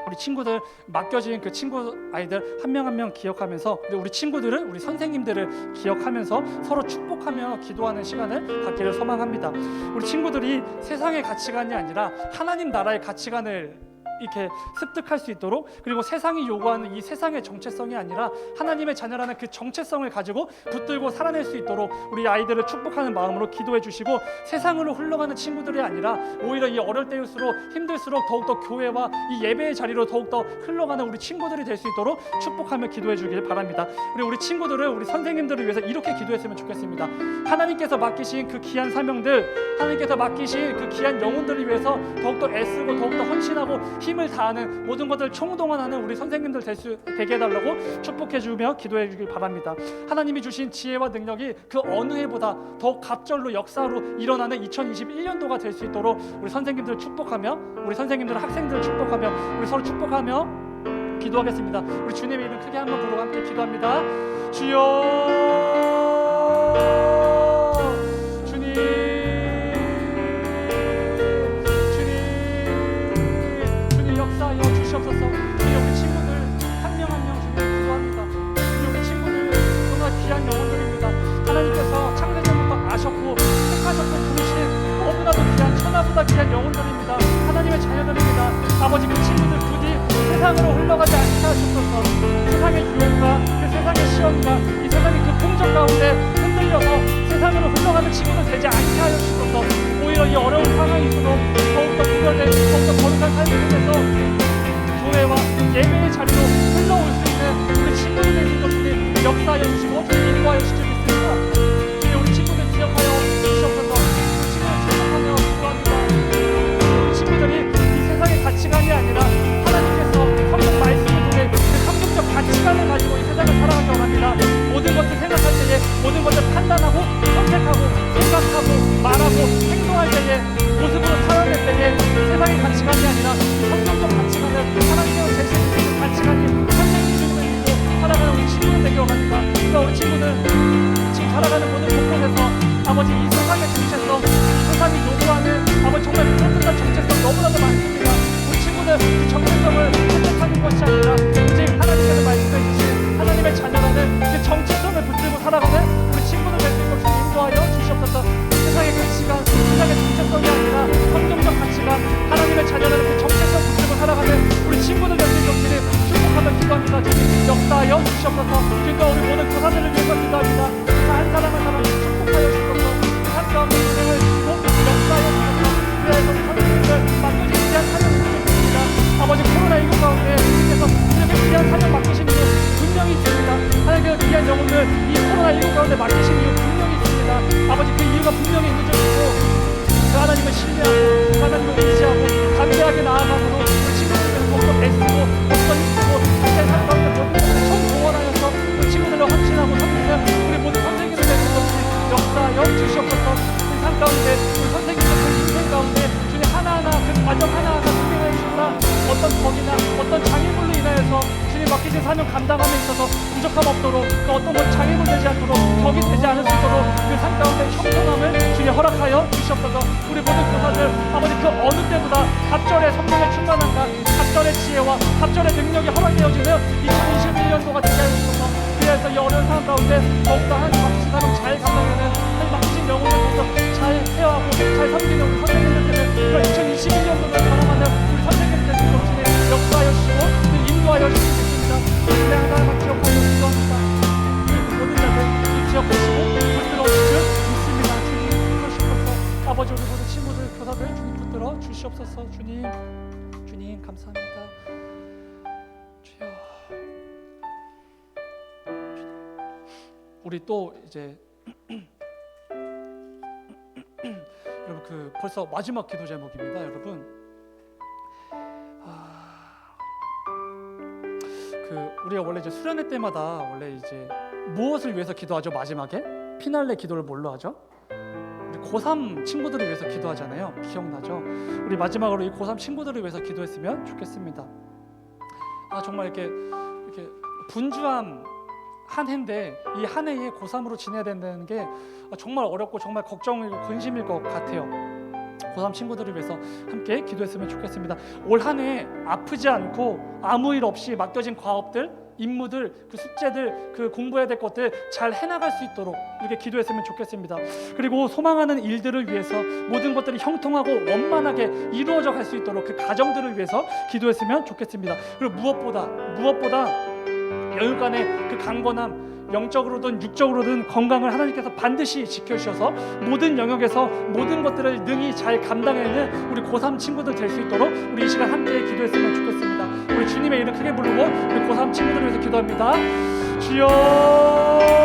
우리 친구들 맡겨진 그 친구 아이들 한 명 한 명 기억하면서 우리 친구들은 우리 선생님들을 기억하면서 서로 축복하며 기도하는 시간을 갖기를 소망합니다. 우리 친구들이 세상의 가치관이 아니라 하나님 나라의 가치관을 이렇게 습득할 수 있도록, 그리고 세상이 요구하는 이 세상의 정체성이 아니라 하나님의 자녀라는 그 정체성을 가지고 붙들고 살아낼 수 있도록 우리 아이들을 축복하는 마음으로 기도해 주시고, 세상으로 흘러가는 친구들이 아니라 오히려 이 어릴 때일수록 힘들수록 더욱더 교회와 이 예배의 자리로 더욱더 흘러가는 우리 친구들이 될 수 있도록 축복하며 기도해 주길 바랍니다. 우리 친구들을, 우리 선생님들을 위해서 이렇게 기도했으면 좋겠습니다. 하나님께서 맡기신 그 귀한 사명들, 하나님께서 맡기신 그 귀한 영혼들을 위해서 더욱더 애쓰고 더욱더 헌신하고 힘을 다하는 모든 것을 총동원하는 우리 선생님들 되게 해달라고 축복해주며 기도해주길 바랍니다. 하나님이 주신 지혜와 능력이 그 어느 해보다 더 갑절로 역사로 일어나는 2021년도가 될 수 있도록 우리 선생님들을 축복하며, 우리 선생님들 학생들을 축복하며, 우리 서로 축복하며 기도하겠습니다. 우리 주님의 이름 크게 한번 부르고 함께 기도합니다. 주여, 역사하여 주시옵소서. 우리 여기 친구들 한 명 한 명 주님 기도합니다. 우리 여기 친구들 정말 귀한 영혼들입니다. 하나님께서 창세전부터 아셨고 택하셨고 부르신 너무나도 귀한, 천하보다 귀한 영혼들입니다. 하나님의 자녀들입니다. 아버지 그 친구들 부디 세상으로 흘러가지 않게 하셨소서. 세상의 유혹과 그 세상의 시험과 이 세상의 그 풍전 가운데 흔들려서 세상으로 흘러가는 친구들 되지 않게 하여 주소서. 오히려 이 어려운 상황일수록 더욱더 구별된, 더욱더 거룩한 삶을 통해서 교회와 예배의 자리로 주시고 주님 인도하여 주실 줄 믿습니다. 주님 우리 친구들 기억하여 주시옵소서. 친구들 축복하며 기도합니다. 우리 친구들이 이 세상의 가치관이 아니라 하나님께서 성경 말씀을 통해 그 성경적 가치관을 가지고 이 세상을 살아가기 원합니다. 모든 것을 생각할 때에 모든 것을 판단하고 선택하고 생각하고 말하고 행동할 때에 모습으로 살아낼 때에 세상의 가치관이 아니라 성경적 가치관을 하나님께서 제시해주신 가치관이 선생님 기준을 믿고 살아가는 우리 친구들 되기 원합니다. 그러니까 우리 친구들 지금 살아가는 모든 곳곳에서 아버지 이 세상의 정체성, 이 세상이 요구하는 아버지 정말 그럴듯한 정체성 너무나도 많습니다. 우리 친구들 그 정체성을 선택하는 것이 아니라 오직 하나님께서 말씀해 주신 하나님의 자녀라는 그 정체성을 붙들고 살아가는 우리 친구들 될 수 있도록 주님 인도하여 주시옵소서. 세상의 가치관, 세상의 정체성이 아니라 성경적 가치관, 하나님의 자녀라는 그 정체성 붙들고 살아가는 우리 친구들 될 수 있도록 주님 축복하며 기도합니다. 주님 역사하여 주시옵소서. 그러니까 우리 모든 교사들을 위해서 기도합니다. 한 사람 한 사람 축복하여 주옵소서. 한 가운데 은혜를 주시고 역사하여 주옵소서. 그래서 우리 선생님들 맡겨진 귀한 사명을 주십니다. 아버지 코로나19 가운데 주님께서 이렇게 귀한 사명 맡기신 이유 분명히 있습니다. 하나님께서 귀한 영혼을 이 코로나19 가운데 맡기신 이유 분명히 있습니다. 아버지 그 이유가 분명히 있는 줄 믿고 그 하나님을 신뢰하고 그 하나님을 의지하고 담대하게 나아가므로 우리 친구들에게 더욱더 애쓰고 더욱더 힘쓰고 내 삶 가운데 모든 것을 총동원하여서 우리 친구들을 헌신하고 섬기는 우리 모든 선생님들 되는 것을 역사하여 주시옵소서. 우리 삶 가운데 우리 선생님들 그 인생 가운데 주님 하나하나 그 과정 하나하나 소개하여 주시라. 어떤 덕이나 어떤 장애물로 인하여서 주님 맡기신 사명 감당함에 있어서 부족함 없도록 또 어떤 것 장애물 되지 않도록 덕이 되지 않을 수 있도록 그 삶 가운데 형통함을 주님 허락하여 주시옵소서. 우리 모든 교사들 아버지 그 어느 때보다 갑절의 성령의 충만함과 갑절의 지혜와 갑절의 능력이 허락되어지는 2021년도가 되게 하여 주셔서 그래서 이 어려운 상황 가운데 더욱더 하나님 맡기신 사명 잘 감당하는 하나님 맡기신 영혼을 더욱더 잘 케어하고 잘 섬기는 우리 선생님들께는 그런 2021년도를 바라마는 우리 선생님들 주님 역사하여 주시고 인도하여 주시겠습니다. 우리 하나님을 기억하여 주시옵소서. 모든 자들 기억하시고 붙들어 주실 믿습니다. 주님 하시옵소서. 아버지 우리 모든 친구들 교사들 주님 붙들어 주시옵소서. 주님 감사합니다. 주여 우리 또 이제 여러분 그 벌써 마지막 기도 제목입니다. 여러분 그 우리가 원래 이제 수련회 때마다 원래 이제 무엇을 위해서 기도하죠? 마지막에 피날레 기도를 뭘로 하죠? 우리 고3 친구들을 위해서 기도하잖아요. 기억나죠? 우리 마지막으로 이 고3 친구들을 위해서 기도했으면 좋겠습니다. 정말 이렇게 분주한 한 해인데 이 한 해에 고3으로 지내야 된다는 게 정말 어렵고 정말 걱정이고 근심일 것 같아요. 고3 친구들을 위해서 함께 기도했으면 좋겠습니다. 올 한 해 아프지 않고 아무 일 없이 맡겨진 과업들, 임무들, 그 숙제들, 그 공부해야 될 것들 잘 해나갈 수 있도록 이렇게 기도했으면 좋겠습니다. 그리고 소망하는 일들을 위해서 모든 것들이 형통하고 원만하게 이루어져 갈 수 있도록 그 가정들을 위해서 기도했으면 좋겠습니다. 그리고 무엇보다 여유간의 그 강건함, 영적으로든 육적으로든 건강을 하나님께서 반드시 지켜주셔서 모든 영역에서 모든 것들을 능히 잘 감당해내는 우리 고3 친구들 될 수 있도록 우리 이 시간 함께 기도했으면 좋겠습니다. 우리 주님의 이름 크게 부르고 우리 고3 친구들을 위해서 기도합니다. 주여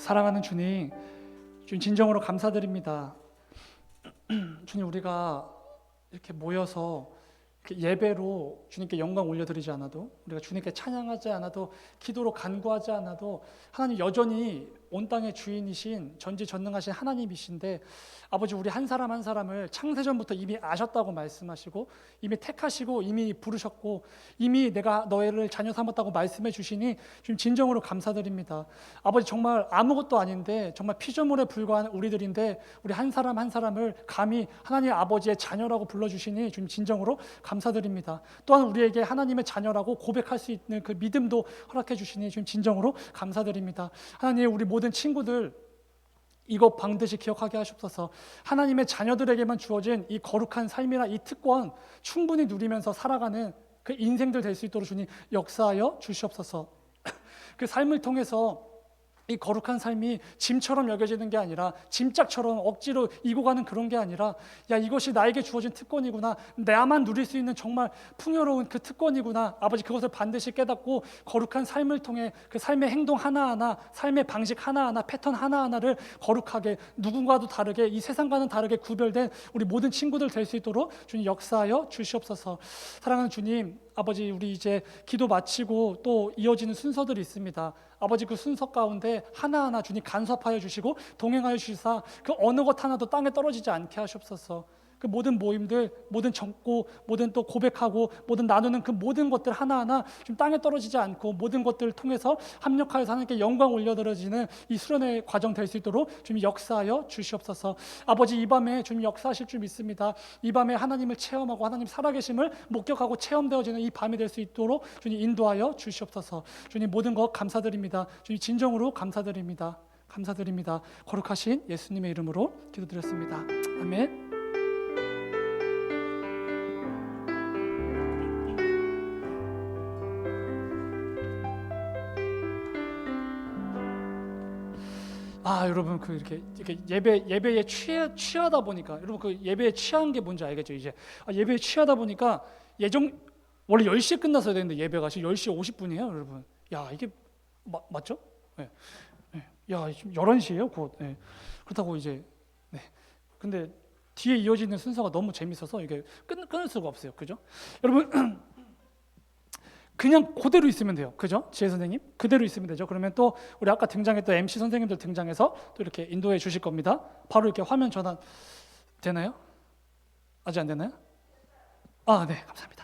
사랑하는 주님, 주님 진정으로 감사드립니다. 주님, 우리가 이렇게 모여서 이렇게 예배로 주님께 영광 올려드리지 않아도, 우리가 주님께 찬양하지 않아도, 기도로 간구하지 않아도 하나님 여전히 온 땅의 주인이신 전지전능하신 하나님이신데, 아버지, 우리 한 사람 한 사람을 창세전부터 이미 아셨다고 말씀하시고, 이미 택하시고, 이미 부르셨고, 이미 내가 너희를 자녀 삼았다고 말씀해 주시니 주님 진정으로 감사드립니다. 아버지, 정말 아무것도 아닌데, 정말 피조물에 불과한 우리들인데, 우리 한 사람 한 사람을 감히 하나님 아버지의 자녀라고 불러주시니 주님 진정으로 감사드립니다. 또한 우리에게 하나님의 자녀라고 고백할 수 있는 그 믿음도 허락해 주시니 주님 진정으로 감사드립니다. 하나님, 우리 모든 친구들 이것 반드시 기억하게 하시옵소서. 하나님의 자녀들에게만 주어진 이 거룩한 삶이나 이 특권 충분히 누리면서 살아가는 그 인생들 될 수 있도록 주님 역사하여 주시옵소서. 그 삶을 통해서 이 거룩한 삶이 짐처럼 여겨지는 게 아니라, 짐짝처럼 억지로 이고 가는 그런 게 아니라, 야, 이것이 나에게 주어진 특권이구나, 나만 누릴 수 있는 정말 풍요로운 그 특권이구나, 아버지, 그것을 반드시 깨닫고 거룩한 삶을 통해 그 삶의 행동 하나하나, 삶의 방식 하나하나, 패턴 하나하나를 거룩하게, 누군가도 다르게, 이 세상과는 다르게 구별된 우리 모든 친구들 될 수 있도록 주님 역사하여 주시옵소서. 사랑하는 주님, 아버지, 우리 이제 기도 마치고 또 이어지는 순서들이 있습니다. 아버지, 그 순서 가운데 하나하나 주님 간섭하여 주시고 동행하여 주시사 그 어느 것 하나도 땅에 떨어지지 않게 하시옵소서. 그 모든 모임들, 모든 적고, 모든 또 고백하고, 모든 나누는 그 모든 것들 하나하나 좀 땅에 떨어지지 않고, 모든 것들을 통해서 합력하여서 하나님께 영광 올려드려지는 이 수련의 과정 될 수 있도록 주님 역사하여 주시옵소서. 아버지, 이 밤에 주님 역사하실 줄 믿습니다. 이 밤에 하나님을 체험하고 하나님 살아계심을 목격하고 체험되어지는 이 밤이 될 수 있도록 주님 인도하여 주시옵소서. 주님, 모든 것 감사드립니다. 주님 진정으로 감사드립니다. 감사드립니다. 거룩하신 예수님의 이름으로 기도드렸습니다. 아멘. 여러분, 그 이렇게 예배에 취하다 보니까, 여러분, 그 예배에 취한 게 뭔지 알겠죠? 이제 예배에 취하다 보니까 원래 10시에 끝났어야 되는데 예배가 지금 10시 50분이에요, 여러분. 야, 이게 맞죠? 네. 네. 야, 지금 11시예요, 곧. 네. 그렇다고 이제 근데 뒤에 이어지는 순서가 너무 재밌어서 이게 끊을 수가 없어요, 그죠? 여러분, 그냥 그대로 있으면 돼요, 그죠? 지혜 선생님 그대로 있으면 되죠. 그러면 또 우리 아까 등장했던 MC 선생님들 등장해서 또 이렇게 인도해 주실 겁니다. 바로 이렇게 화면 전환 되나요? 아직 안 되나요? 네, 감사합니다.